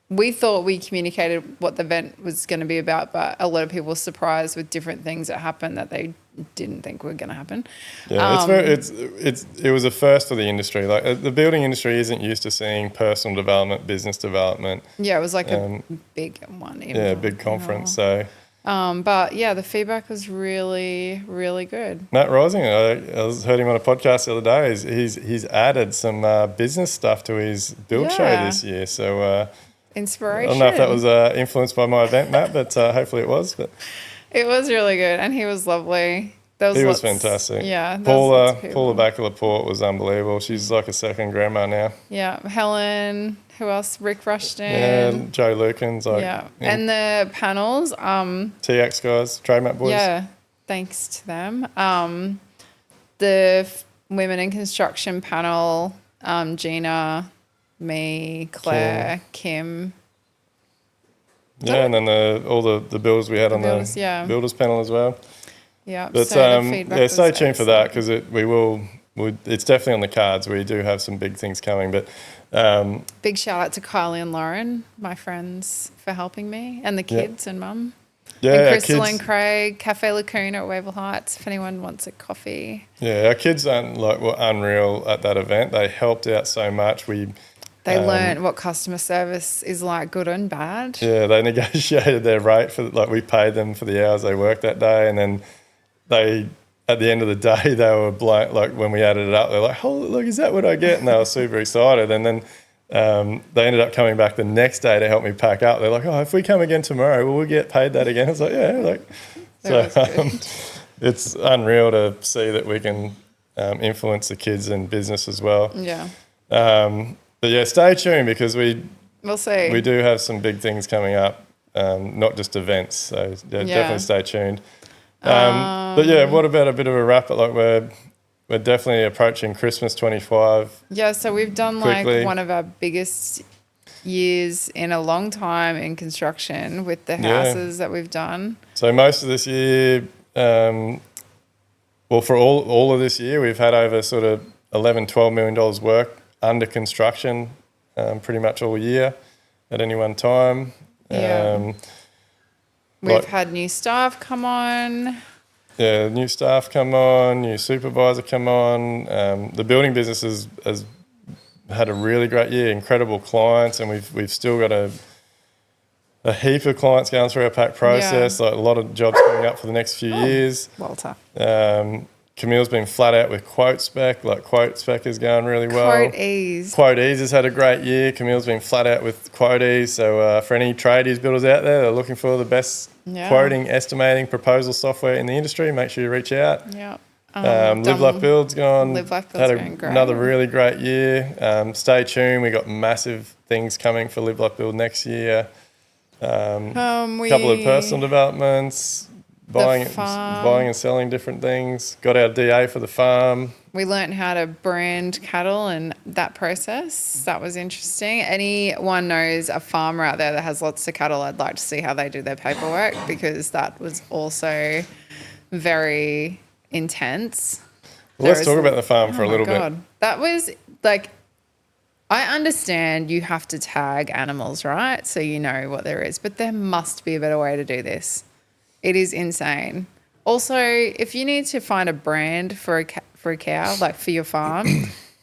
we thought we communicated what the event was going to be about, but a lot of people were surprised with different things that happened that they didn't think were going to happen. Yeah, it was a first for the industry. Like, the building industry isn't used to seeing personal development, business development. Yeah, it was like a big one. Big conference. So, but yeah, the feedback was really, really good. Matt Rising, I heard him on a podcast the other day. He's added some business stuff to his build show this year. So. Inspiration. I don't know if that was influenced by my event, Matt, but hopefully it was. But it was really good, and he was lovely. He was fantastic. Yeah. Paula Backer-Laporte was unbelievable. She's like a second grandma now. Yeah. Helen, who else? Rick Rushton. Yeah, Joe Lukens. And the panels. TX guys, Trademark boys. Yeah, thanks to them. The Women in Construction panel, Gina, me, Claire, Kim. Yeah, and then all the builders we had on the builders panel as well. Yeah. But So the feedback was stay tuned for that because excellent. it's definitely on the cards. We do have some big things coming. But Big shout out to Kylie and Lauren, my friends, for helping me, and the kids and mum. Yeah, and Crystal and Craig, Cafe Lacuna at Wavell Heights, if anyone wants a coffee. Yeah, our kids were unreal at that event. They helped out so much. They learned what customer service is like, good and bad. Yeah, they negotiated their rate we paid them for the hours they worked that day, and then at the end of the day they were blown. Like when we added it up, they're like, "Oh, look, is that what I get?" And they were super excited. And then they ended up coming back the next day to help me pack up. They're like, "Oh, if we come again tomorrow, will we get paid that again?" I was like, "Yeah." It's unreal to see that we can influence the kids and business as well. Yeah. But yeah, stay tuned because we'll see. We do have some big things coming up, not just events. So definitely stay tuned. But yeah, what about a bit of a wrap? Like we're definitely approaching Christmas 25. Yeah, so we've done quickly. Like one of our biggest years in a long time in construction with the houses that we've done. So most of this year, for all of this year, we've had over sort of $11-12 million work under construction pretty much all year at any one time. Yeah. We've had new staff come on. Yeah, new staff come on, new supervisor come on. The building business has had a really great year, incredible clients, and we've still got a heap of clients going through our pack process, like a lot of jobs coming up for the next few years. Walter. Camille's been flat out with Quote Spec. Like Quote Spec is going really well. Quote Ease has had a great year. Camille's been flat out with Quote Ease. So for any tradies builders out there that are looking for the best quoting, estimating, proposal software in the industry, make sure you reach out. Yeah. Live Life Build's gone. Live Life Build's going great. Another really great year. Stay tuned. We got massive things coming for Live Life Build next year. Couple of personal developments. Buying and selling different things. Got our DA for the farm. We learnt how to brand cattle and that process. That was interesting. Anyone knows a farmer out there that has lots of cattle, I'd like to see how they do their paperwork because that was also very intense. Well, let's talk about the farm for a little bit. That was like, I understand you have to tag animals, right? So you know what there is, but there must be a better way to do this. It is insane. Also, if you need to find a brand for a cow, like for your farm,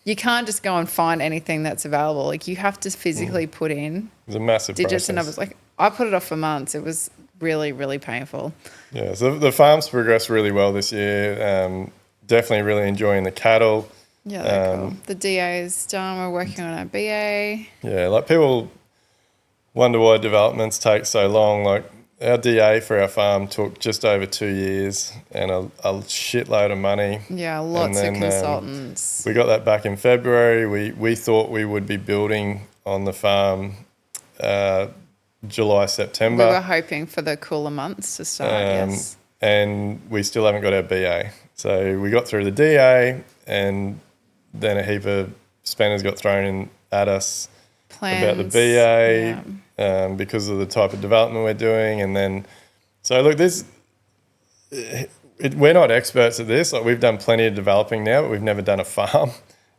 you can't just go and find anything that's available. Like you have to physically put in it's a massive digits process. and numbers. Like I put it off for months. It was really, really painful. Yeah, so the farm's progressed really well this year. Definitely really enjoying the cattle. Yeah, they're cool. The DA is done. We're working on our BA. Yeah, like people wonder why developments take so long. Like our DA for our farm took just over 2 years and a shitload of money. Yeah, lots of consultants. We got that back in February. We thought we would be building on the farm July, September. We were hoping for the cooler months to start, yes. And we still haven't got our BA. So we got through the DA and then a heap of spanners got thrown in at us about the BA. Because of the type of development we're doing. And then, so look, we're not experts at this. Like we've done plenty of developing now, but we've never done a farm.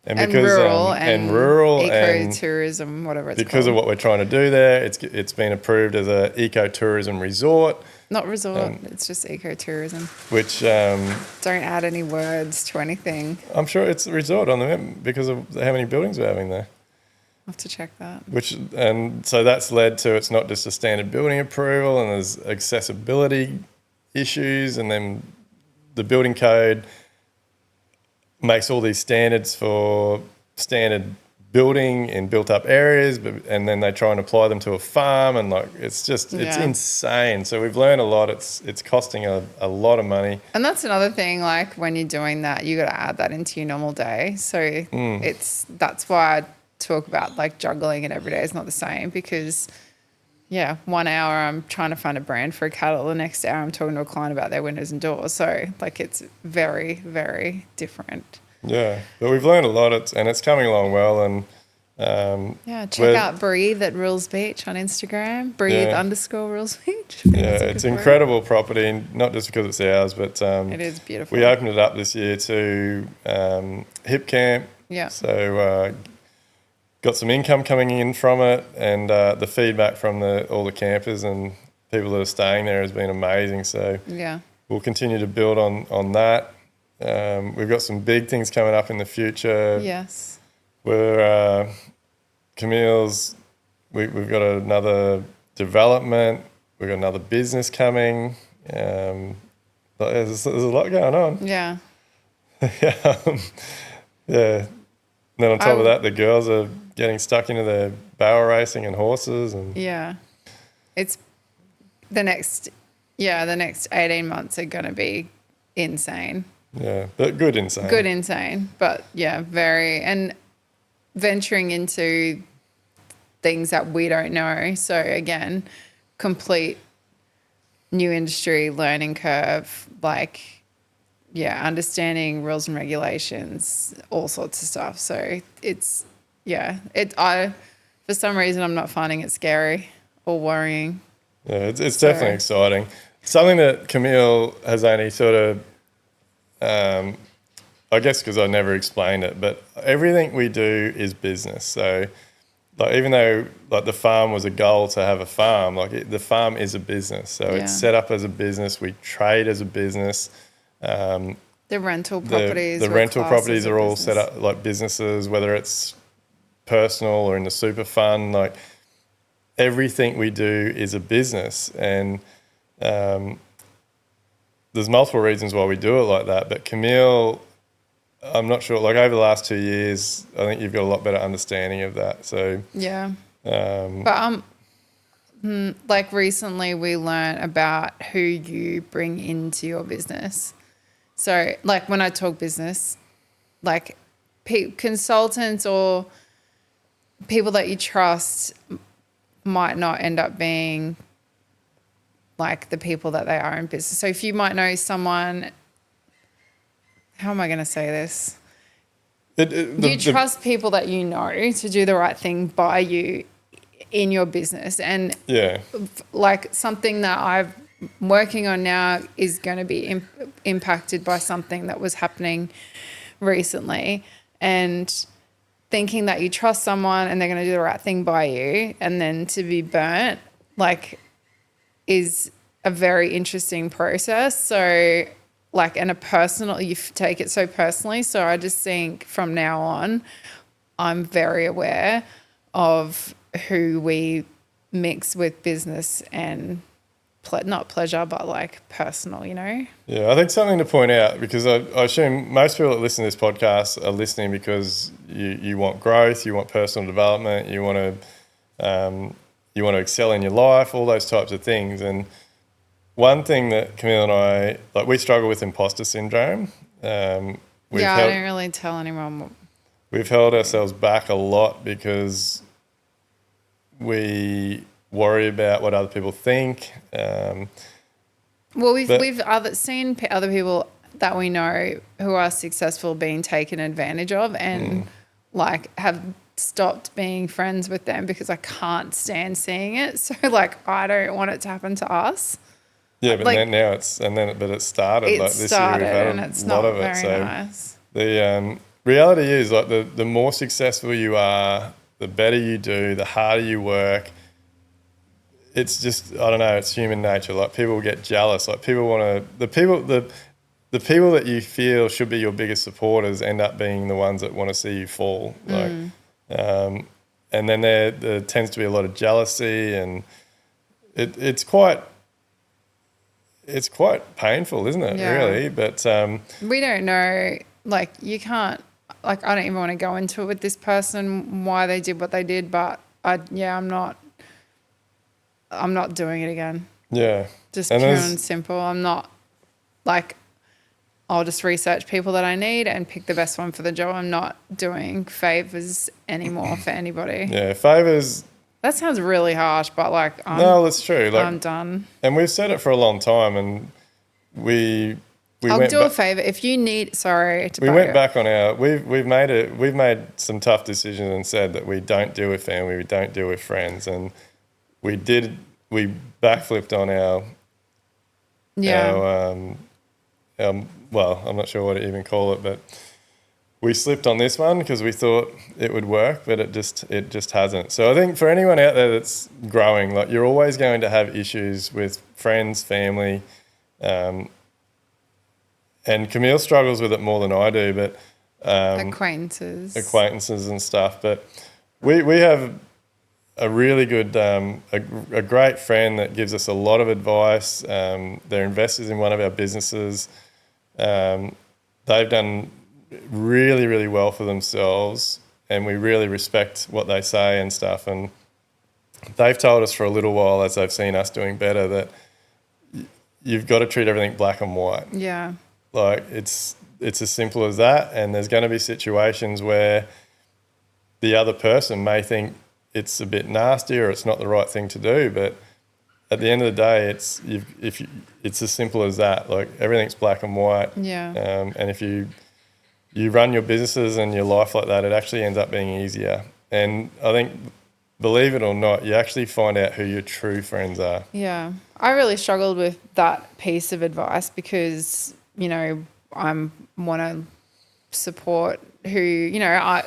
And rural eco-tourism, whatever it's because called. Of what we're trying to do there, it's been approved as an eco-tourism resort. Not resort, it's just eco-tourism. Which... don't add any words to anything. I'm sure it's a resort on the map because of how many buildings we're having there. I'll have to check that. And so that's led to it's not just a standard building approval and there's accessibility issues and then the building code makes all these standards for standard building in built up areas and then they try and apply them to a farm and like it's insane. So we've learned a lot. It's costing a lot of money. And that's another thing, like when you're doing that, you got to add that into your normal day. So that's why I talk about like juggling and every day is not the same because 1 hour I'm trying to find a brand for a cattle, the next hour I'm talking to a client about their windows and doors, so like it's very, very different. Yeah, but we've learned a lot and it's coming along well and Check out Breathe at Rules Beach on Instagram. Breathe_Rules Beach. It's incredible property, not just because it's ours, but it is beautiful. We opened it up this year to Hip Camp. Yeah. So got some income coming in from it, and the feedback from all the campers and people that are staying there has been amazing. So we'll continue to build on that. We've got some big things coming up in the future. Yes. We're Camille's. We've got another development. We've got another business coming. There's a lot going on. Yeah. Yeah. And then on top of that, the girls are getting stuck into their barrel racing and horses. And it's the next 18 months are going to be insane. Yeah, but good insane. Good insane. But very, and venturing into things that we don't know. So again, complete new industry, learning curve, understanding rules and regulations, all sorts of stuff. So for some reason I'm not finding it scary or worrying. Yeah, it's definitely exciting. Something that Camille has only sort of, I guess because I never explained it, but everything we do is business. So even though the farm was a goal to have a farm, the farm is a business. So it's set up as a business. We trade as a business. The rental properties. The rental properties are all set up like businesses, whether it's personal or in the super fund. Everything we do is a business, and there's multiple reasons why we do it like that. But Camille, I'm not sure. Over the last 2 years, I think you've got a lot better understanding of that. So but recently we learned about who you bring into your business. So when I talk business, consultants or people that you trust might not end up being the people that they are in business. So if you might know someone, how am I going to say this? You trust people that you know to do the right thing by you in your business. And something that I'm working on now is going to be impacted by something that was happening recently, and thinking that you trust someone and they're going to do the right thing by you, and then to be burnt, is a very interesting process. So and a personal, you take it so personally. So I just think from now on, I'm very aware of who we mix with business and not pleasure, but personal, Yeah, I think something to point out, because I assume most people that listen to this podcast are listening because you want growth, you want personal development, you want to excel in your life, all those types of things. And one thing that Camille and I, we struggle with imposter syndrome. I don't really tell anyone. We've held ourselves back a lot because we worry about what other people think. We've seen other people that we know who are successful being taken advantage of, and have stopped being friends with them because I can't stand seeing it. So I don't want it to happen to us. Yeah, but now it started. This year we've had and it's a lot not of it. Very nice. The reality is the more successful you are, the better you do, the harder you work. It's just, I don't know, it's human nature. People get jealous. People want to, the people that you feel should be your biggest supporters end up being the ones that want to see you fall. And then there tends to be a lot of jealousy, and it's quite painful, isn't it? Yeah. Really, but we don't know. You can't. I don't even want to go into it with this person why they did what they did, but I'm not doing it again. Yeah, just pure and simple. I'm not I'll just research people that I need and pick the best one for the job. I'm not doing favors anymore for anybody. Yeah, favors. That sounds really harsh, but no, that's true. I'm done. And we've said it for a long time, and we I'll do a favour. If you need, sorry to we went back on our. We've made some tough decisions and said that we don't deal with family, we don't deal with friends, and we backflipped on our. Well, I'm not sure what to even call it, but we slipped on this one because we thought it would work, but it just hasn't. So I think for anyone out there that's growing, like, you're always going to have issues with friends, family, and Camille struggles with it more than I do, but acquaintances and stuff. But we have a really good, a great friend that gives us a lot of advice. They're investors in one of our businesses. They've done really, really well for themselves, and we really respect what they say and stuff. And they've told us for a little while, as they've seen us doing better, that you've got to treat everything black and white. Yeah. Like, it's as simple as that. And there's going to be situations where the other person may think it's a bit nasty or it's not the right thing to do, but at the end of the day, it's as simple as that. Like, everything's black and white. Yeah. And if you run your businesses and your life like that, it actually ends up being easier. And I think, believe it or not, you actually find out who your true friends are. Yeah. I really struggled with that piece of advice because, you know, I want to support I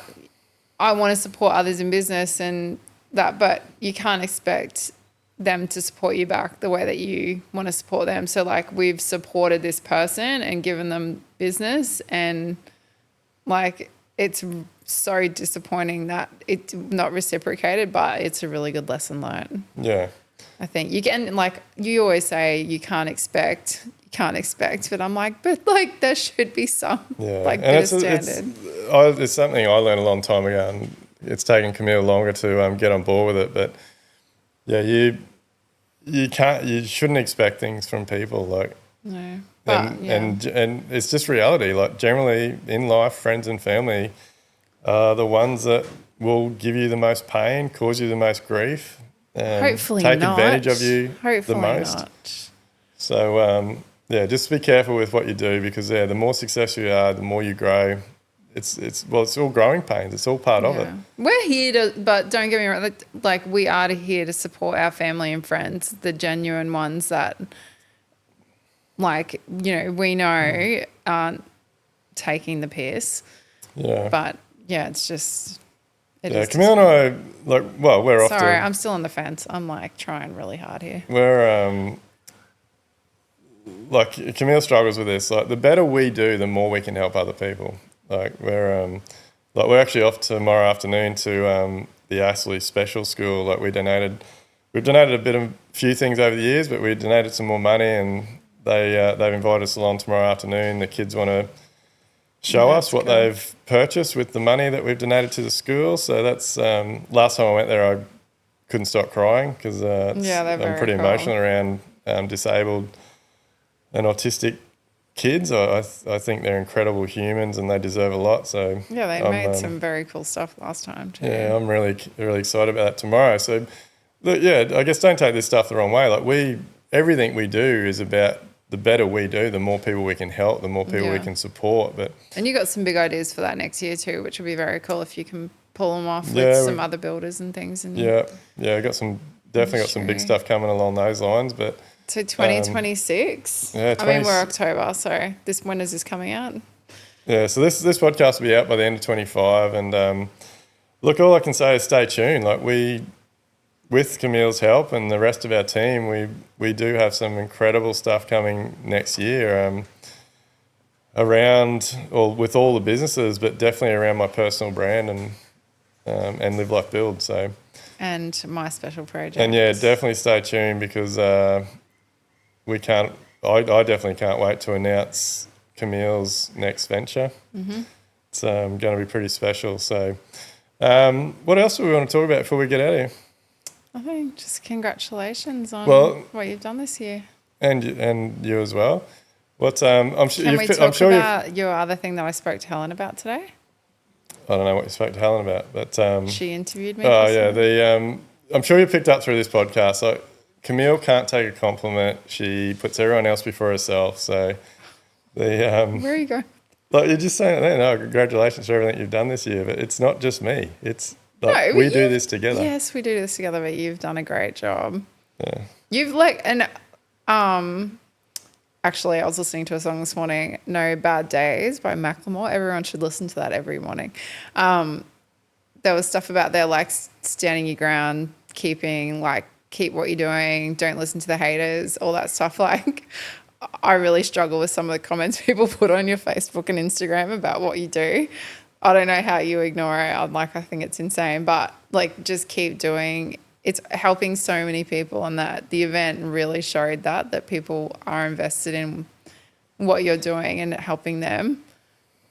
want to support others in business and that, but you can't expect them to support you back the way that you want to support them. So, like, we've supported this person and given them business, and like, it's so disappointing that it's not reciprocated, but it's a really good lesson learned. Yeah. I think you can, like, you always say you can't expect, but I'm like, but like, there should be some like bit of standard. It's something I learned a long time ago, and it's taken Camille longer to get on board with it. But yeah, you shouldn't expect things from people, like. No. And it's just reality. Like, generally in life, friends and family are the ones that will give you the most pain, cause you the most grief, and hopefully take not. Advantage of you hopefully the most. Not. So just be careful with what you do, because the more successful you are, the more you grow. It's all growing pains. It's all part of it. We're here but don't get me wrong, like we are here to support our family and friends, the genuine ones that, like, you know, we know aren't taking the piss. Yeah. But yeah, it's just. Camille and I, we're off. Sorry, I'm still on the fence. I'm like trying really hard here. We're like, Camille struggles with this. Like, the better we do, the more we can help other people. Like, we're actually off tomorrow afternoon to the Astley Special School. Like, we've donated a few things over the years, but we donated some more money, and they've invited us along tomorrow afternoon. The kids want to show us what they've purchased with the money that we've donated to the school. So that's last time I went there, I couldn't stop crying because I'm pretty emotional around disabled and autistic kids. I think they're incredible humans and they deserve a lot. So yeah, they made some very cool stuff last time too. Yeah, I'm really, really excited about that tomorrow. So look, I guess don't take this stuff the wrong way. Like, everything we do is about the better we do, the more people we can help, the more people we can support. And you got some big ideas for that next year too, which will be very cool if you can pull them off with some other builders and things. And got some big stuff coming along those lines. But so 2026. I mean, we're October, so when is this coming out? Yeah, so this podcast will be out by the end of 25. And look, all I can say is stay tuned. Like, with Camille's help and the rest of our team, we do have some incredible stuff coming next year with all the businesses, but definitely around my personal brand and Live Life Build. So, and my special project. And definitely stay tuned, because I definitely can't wait to announce Camille's next venture. Mm-hmm. It's going to be pretty special. So what else do we want to talk about before we get out of here? I think just congratulations on what you've done this year, and you as well. I'm sure about your other thing that I spoke to Helen about today? I don't know what you spoke to Helen about, but she interviewed me. Oh yeah, I'm sure you picked up through this podcast. Like, Camille can't take a compliment. She puts everyone else before herself. So Where are you going? Like you're just saying, no, congratulations for everything you've done this year, but it's not just me. It's like No, we do this together. Yes, we do this together, but you've done a great job. Yeah. You've actually, I was listening to a song this morning, No Bad Days by Macklemore. Everyone should listen to that every morning. There was stuff about there like standing your ground, keep what you're doing, don't listen to the haters, all that stuff. Like, I really struggle with some of the comments people put on your Facebook and Instagram about what you do. I don't know how you ignore it. I think it's insane, but like, just keep doing. It's helping so many people, and that the event really showed that people are invested in what you're doing and helping them.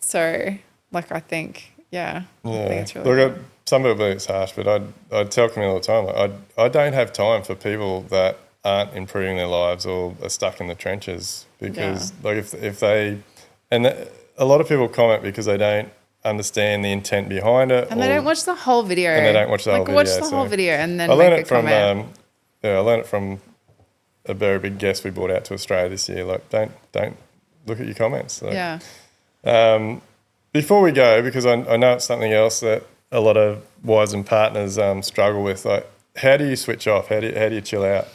So, like, I think it's really Look, some people think it's harsh, but I'd tell Camille all the time, like, I don't have time for people that aren't improving their lives or are stuck in the trenches, because like if they, and a lot of people comment because they don't understand the intent behind it, and they don't watch the whole video. And they don't watch the whole video. Watch the whole video and then I learned make a comment. I learned it from a very big guest we brought out to Australia this year. Like, don't look at your comments. Like, before we go, because I know it's something else that a lot of wives and partners struggle with. Like, how do you switch off? How do you chill out?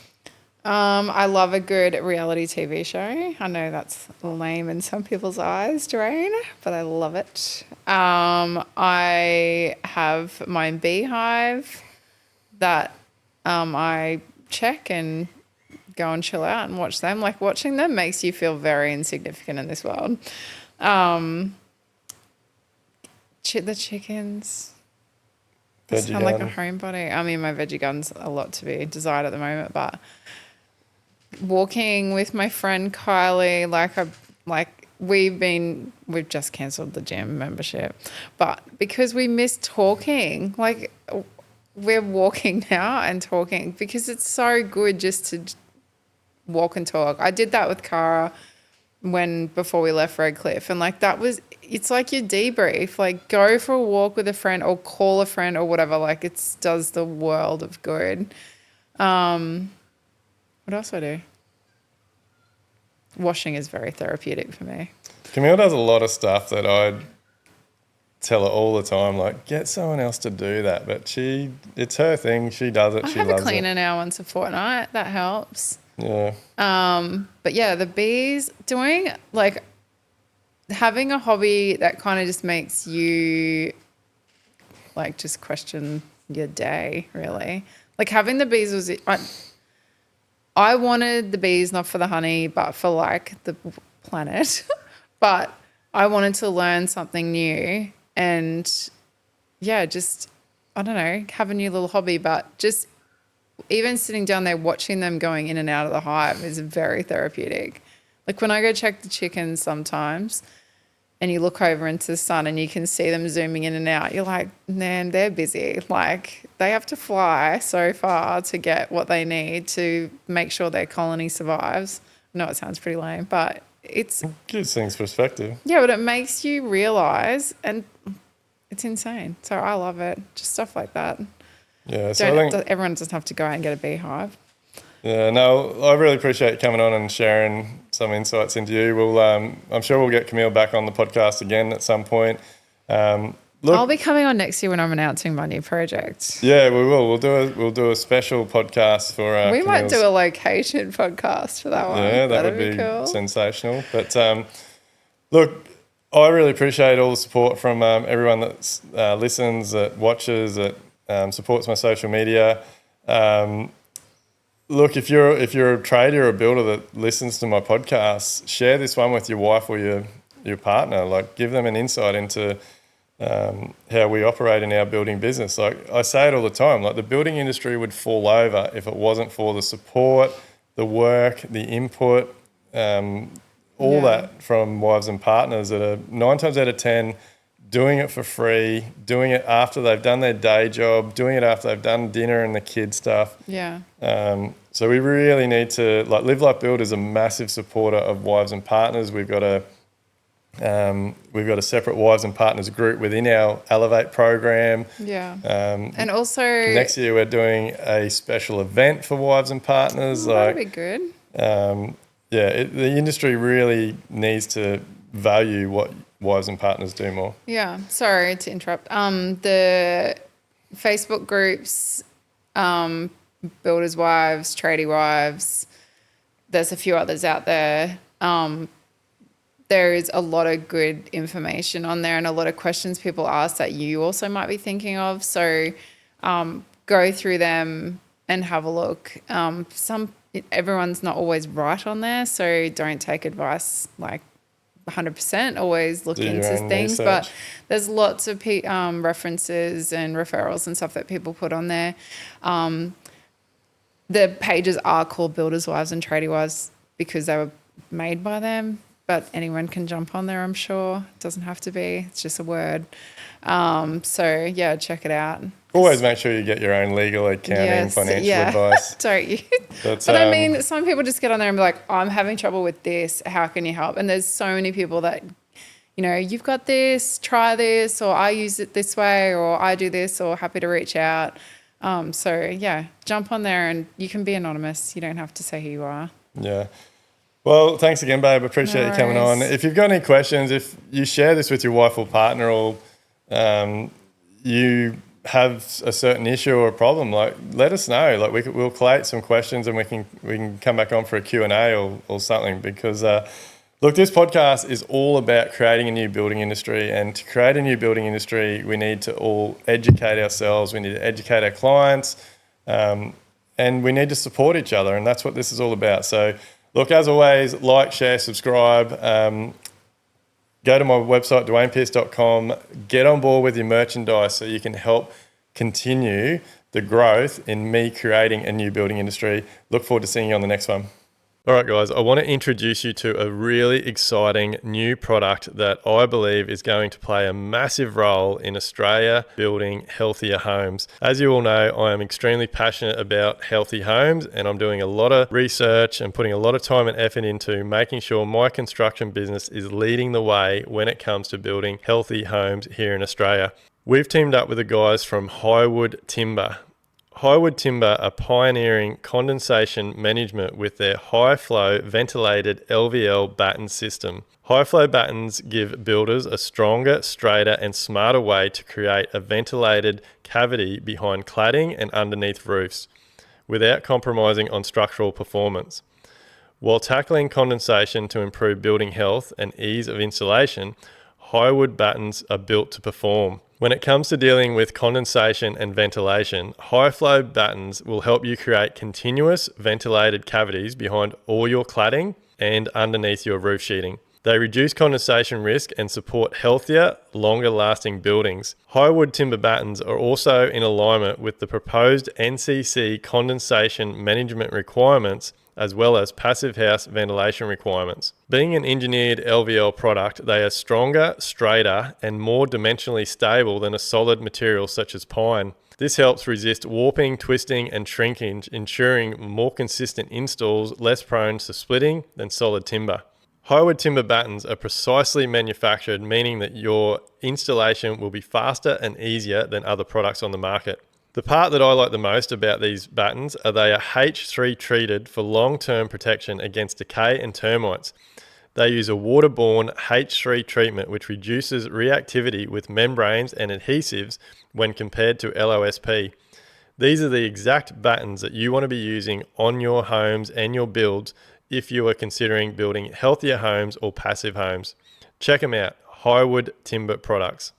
I love a good reality TV show. I know that's lame in some people's eyes, Duayne, but I love it. I have my beehive that I check and go and chill out and watch them. Like, watching them makes you feel very insignificant in this world. The chickens. I sound like a homebody. I mean, my veggie garden's a lot to be desired at the moment, but walking with my friend Kylie, we've just cancelled the gym membership, but because we miss talking, like, we're walking now and talking because it's so good just to walk and talk. I did that with Cara before we left Redcliffe, and like it's like your debrief, like go for a walk with a friend or call a friend or whatever. Like, it does the world of good. What else do I do? Washing is very therapeutic for me. Camille does a lot of stuff that I'd tell her all the time, like, get someone else to do that. But it's her thing. She does it. She loves it. I have a cleaner now once a fortnight. That helps. Yeah. But yeah, the bees, having a hobby that kind of just makes you like just question your day, really. Like, having the bees was, I wanted the bees not for the honey, but for like the planet. But I wanted to learn something new and just, I don't know, have a new little hobby. But just even sitting down there watching them going in and out of the hive is very therapeutic. Like, when I go check the chickens sometimes and you look over into the sun and you can see them zooming in and out, you're like, man, they're busy. Like, they have to fly so far to get what they need to make sure their colony survives. I know it sounds pretty lame, but it gives things perspective. Yeah, but it makes you realise, and it's insane. So I love it. Just stuff like that. Yeah, so I think everyone doesn't have to go out and get a beehive. Yeah, no, I really appreciate you coming on and sharing some insights into you. I'm sure we'll get Camille back on the podcast again at some point. I'll be coming on next year when I'm announcing my new project. Yeah, we will. We'll do a special podcast for. We might do a location podcast for that one. Yeah, that'd be cool. Sensational. But look, I really appreciate all the support from everyone that listens, that watches, that supports my social media. Look, if you're a trader or a builder that listens to my podcast, share this one with your wife or your partner. Like, give them an insight into how we operate in our building business. Like, I say it all the time, like, the building industry would fall over if it wasn't for the support, the work, the input, all that from wives and partners that are 9 times out of 10 doing it for free, doing it after they've done their day job, doing it after they've done dinner and the kid stuff. Yeah. So we really need to, like, Live Like Build is a massive supporter of wives and partners. We've got a separate wives and partners group within our Elevate program. Yeah. And also next year we're doing a special event for wives and partners. That'd be good. the industry really needs to value what wives and partners do more. Yeah, sorry to interrupt. The Facebook groups, Builders Wives, Tradie Wives, there's a few others out there. There is a lot of good information on there and a lot of questions people ask that you also might be thinking of. So go through them and have a look. Everyone's not always right on there, so don't take advice like 100%. Always look into things, research. But there's lots of references and referrals and stuff that people put on there. The pages are called Builders Wives and Tradie Wives because they were made by them, but anyone can jump on there, I'm sure. It doesn't have to be. It's just a word. So, yeah, check it out. Always make sure you get your own legal, accounting, financial advice. Don't you? But I mean, some people just get on there and be like, I'm having trouble with this. How can you help? And there's so many people that, you've got this, try this, or I use it this way, or I do this, or happy to reach out. So, yeah, jump on there and you can be anonymous. You don't have to say who you are. Yeah. Well, thanks again, babe. Appreciate you coming on. If you've got any questions, if you share this with your wife or partner, or you have a certain issue or a problem, like let us know. Like we'll collate some questions and we can come back on for a Q&A or something. Because look, this podcast is all about creating a new building industry, and to create a new building industry, we need to all educate ourselves. We need to educate our clients, and we need to support each other, and that's what this is all about. So. Look, as always, like, share, subscribe. Go to my website, duaynepearce.com. Get on board with your merchandise so you can help continue the growth in me creating a new building industry. Look forward to seeing you on the next one. All right, guys, I want to introduce you to a really exciting new product that I believe is going to play a massive role in Australia building healthier homes. As you all know, I am extremely passionate about healthy homes, and I'm doing a lot of research and putting a lot of time and effort into making sure my construction business is leading the way when it comes to building healthy homes here in Australia. We've teamed up with the guys from Highwood Timber. Highwood Timber are pioneering condensation management with their high-flow ventilated LVL batten system. High-flow battens give builders a stronger, straighter and smarter way to create a ventilated cavity behind cladding and underneath roofs, without compromising on structural performance. While tackling condensation to improve building health and ease of installation, Highwood battens are built to perform. When it comes to dealing with condensation and ventilation, high-flow battens will help you create continuous ventilated cavities behind all your cladding and underneath your roof sheeting. They reduce condensation risk and support healthier, longer-lasting buildings. Highwood timber battens are also in alignment with the proposed NCC condensation management requirements, as well as passive house ventilation requirements. Being an engineered LVL product, they are stronger, straighter, and more dimensionally stable than a solid material such as pine. This helps resist warping, twisting, and shrinkage, ensuring more consistent installs, less prone to splitting than solid timber. Highwood timber battens are precisely manufactured, meaning that your installation will be faster and easier than other products on the market. The part that I like the most about these battens are they are H3 treated for long-term protection against decay and termites. They use a waterborne H3 treatment which reduces reactivity with membranes and adhesives when compared to LOSP. These are the exact battens that you want to be using on your homes and your builds if you are considering building healthier homes or passive homes. Check them out, Highwood Timber Products.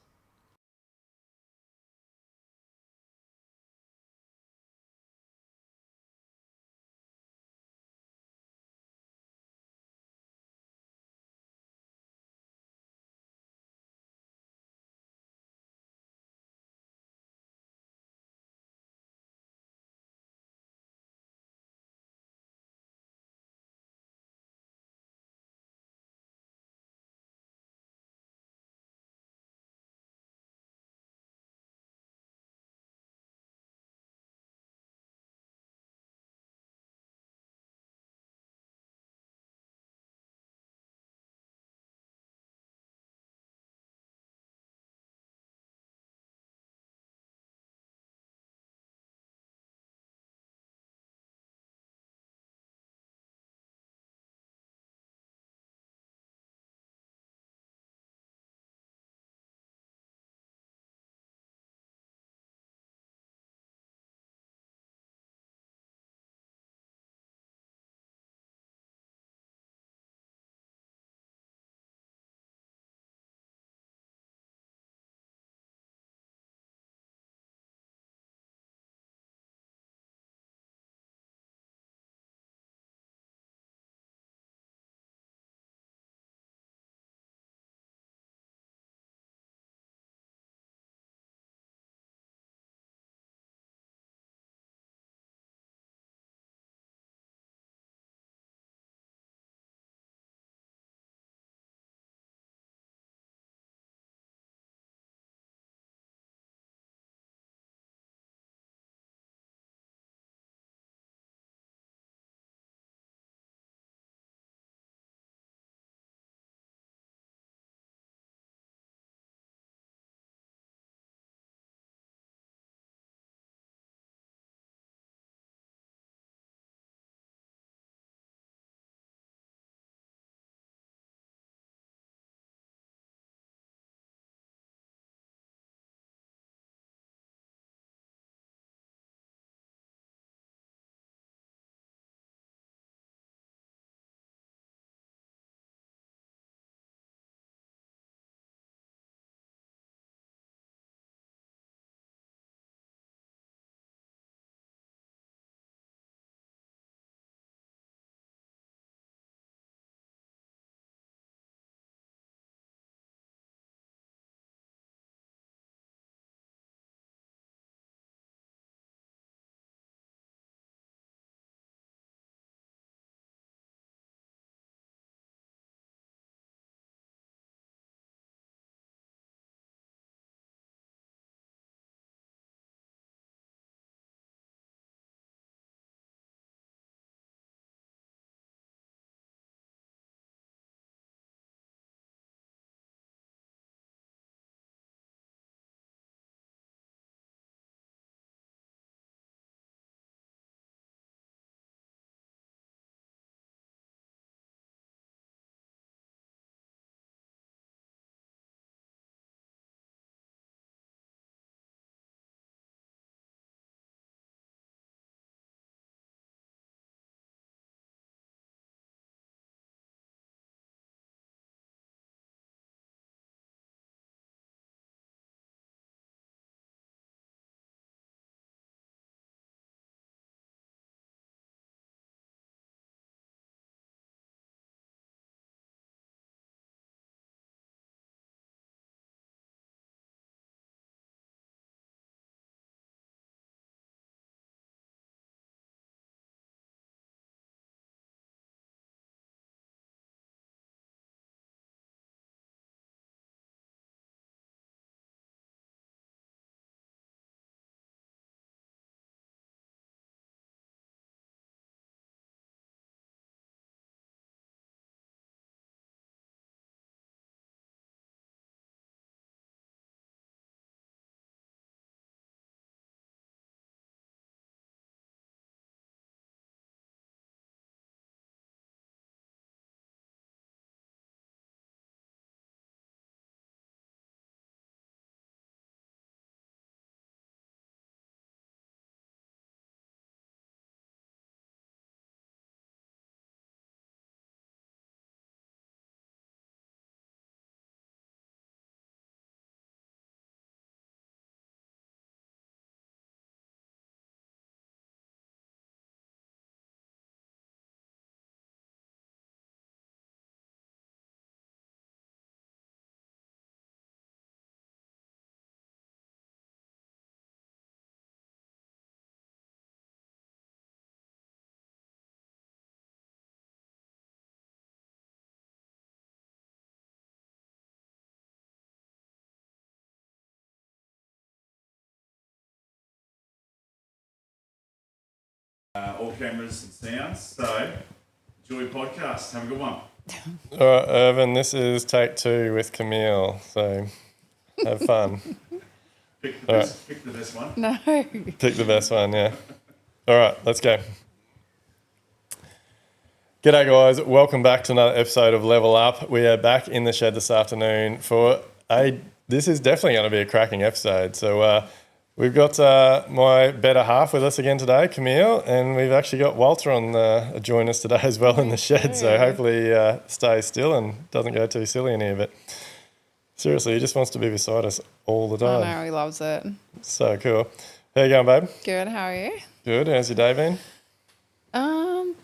all cameras and sounds. So, enjoy podcast. Have a good one. All right, Irvin, this is take 2 with Camille. So have fun. Pick the best one. No. Pick the best one, yeah. All right, let's go. G'day, guys. Welcome back to another episode of Level Up. We are back in the shed this afternoon for this is definitely going to be a cracking episode. So we've got my better half with us again today, Camille, and we've actually got Walter on join us today as well in the shed. So hopefully he stays still and doesn't go too silly in here. But seriously, he just wants to be beside us all the time. I know, he loves it. So cool. How you going, babe? Good, how are you? Good. How's your day been?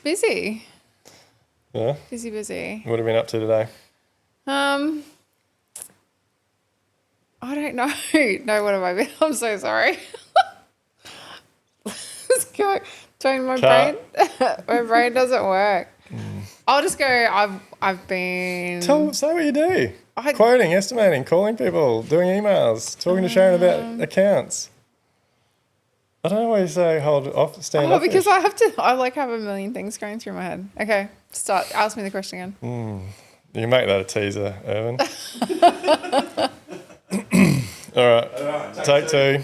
Busy. Yeah. Busy. What have you been up to today? I don't know. No, what have I been? I'm so sorry. Let's go. My brain doesn't work. I'll just go. I've been. Say what you do. Quoting, estimating, calling people, doing emails, talking to Sharon about accounts. I don't know why you say stand up. Because I have a million things going through my head. Okay, ask me the question again. You can make that a teaser, Irvin. All right, take 2.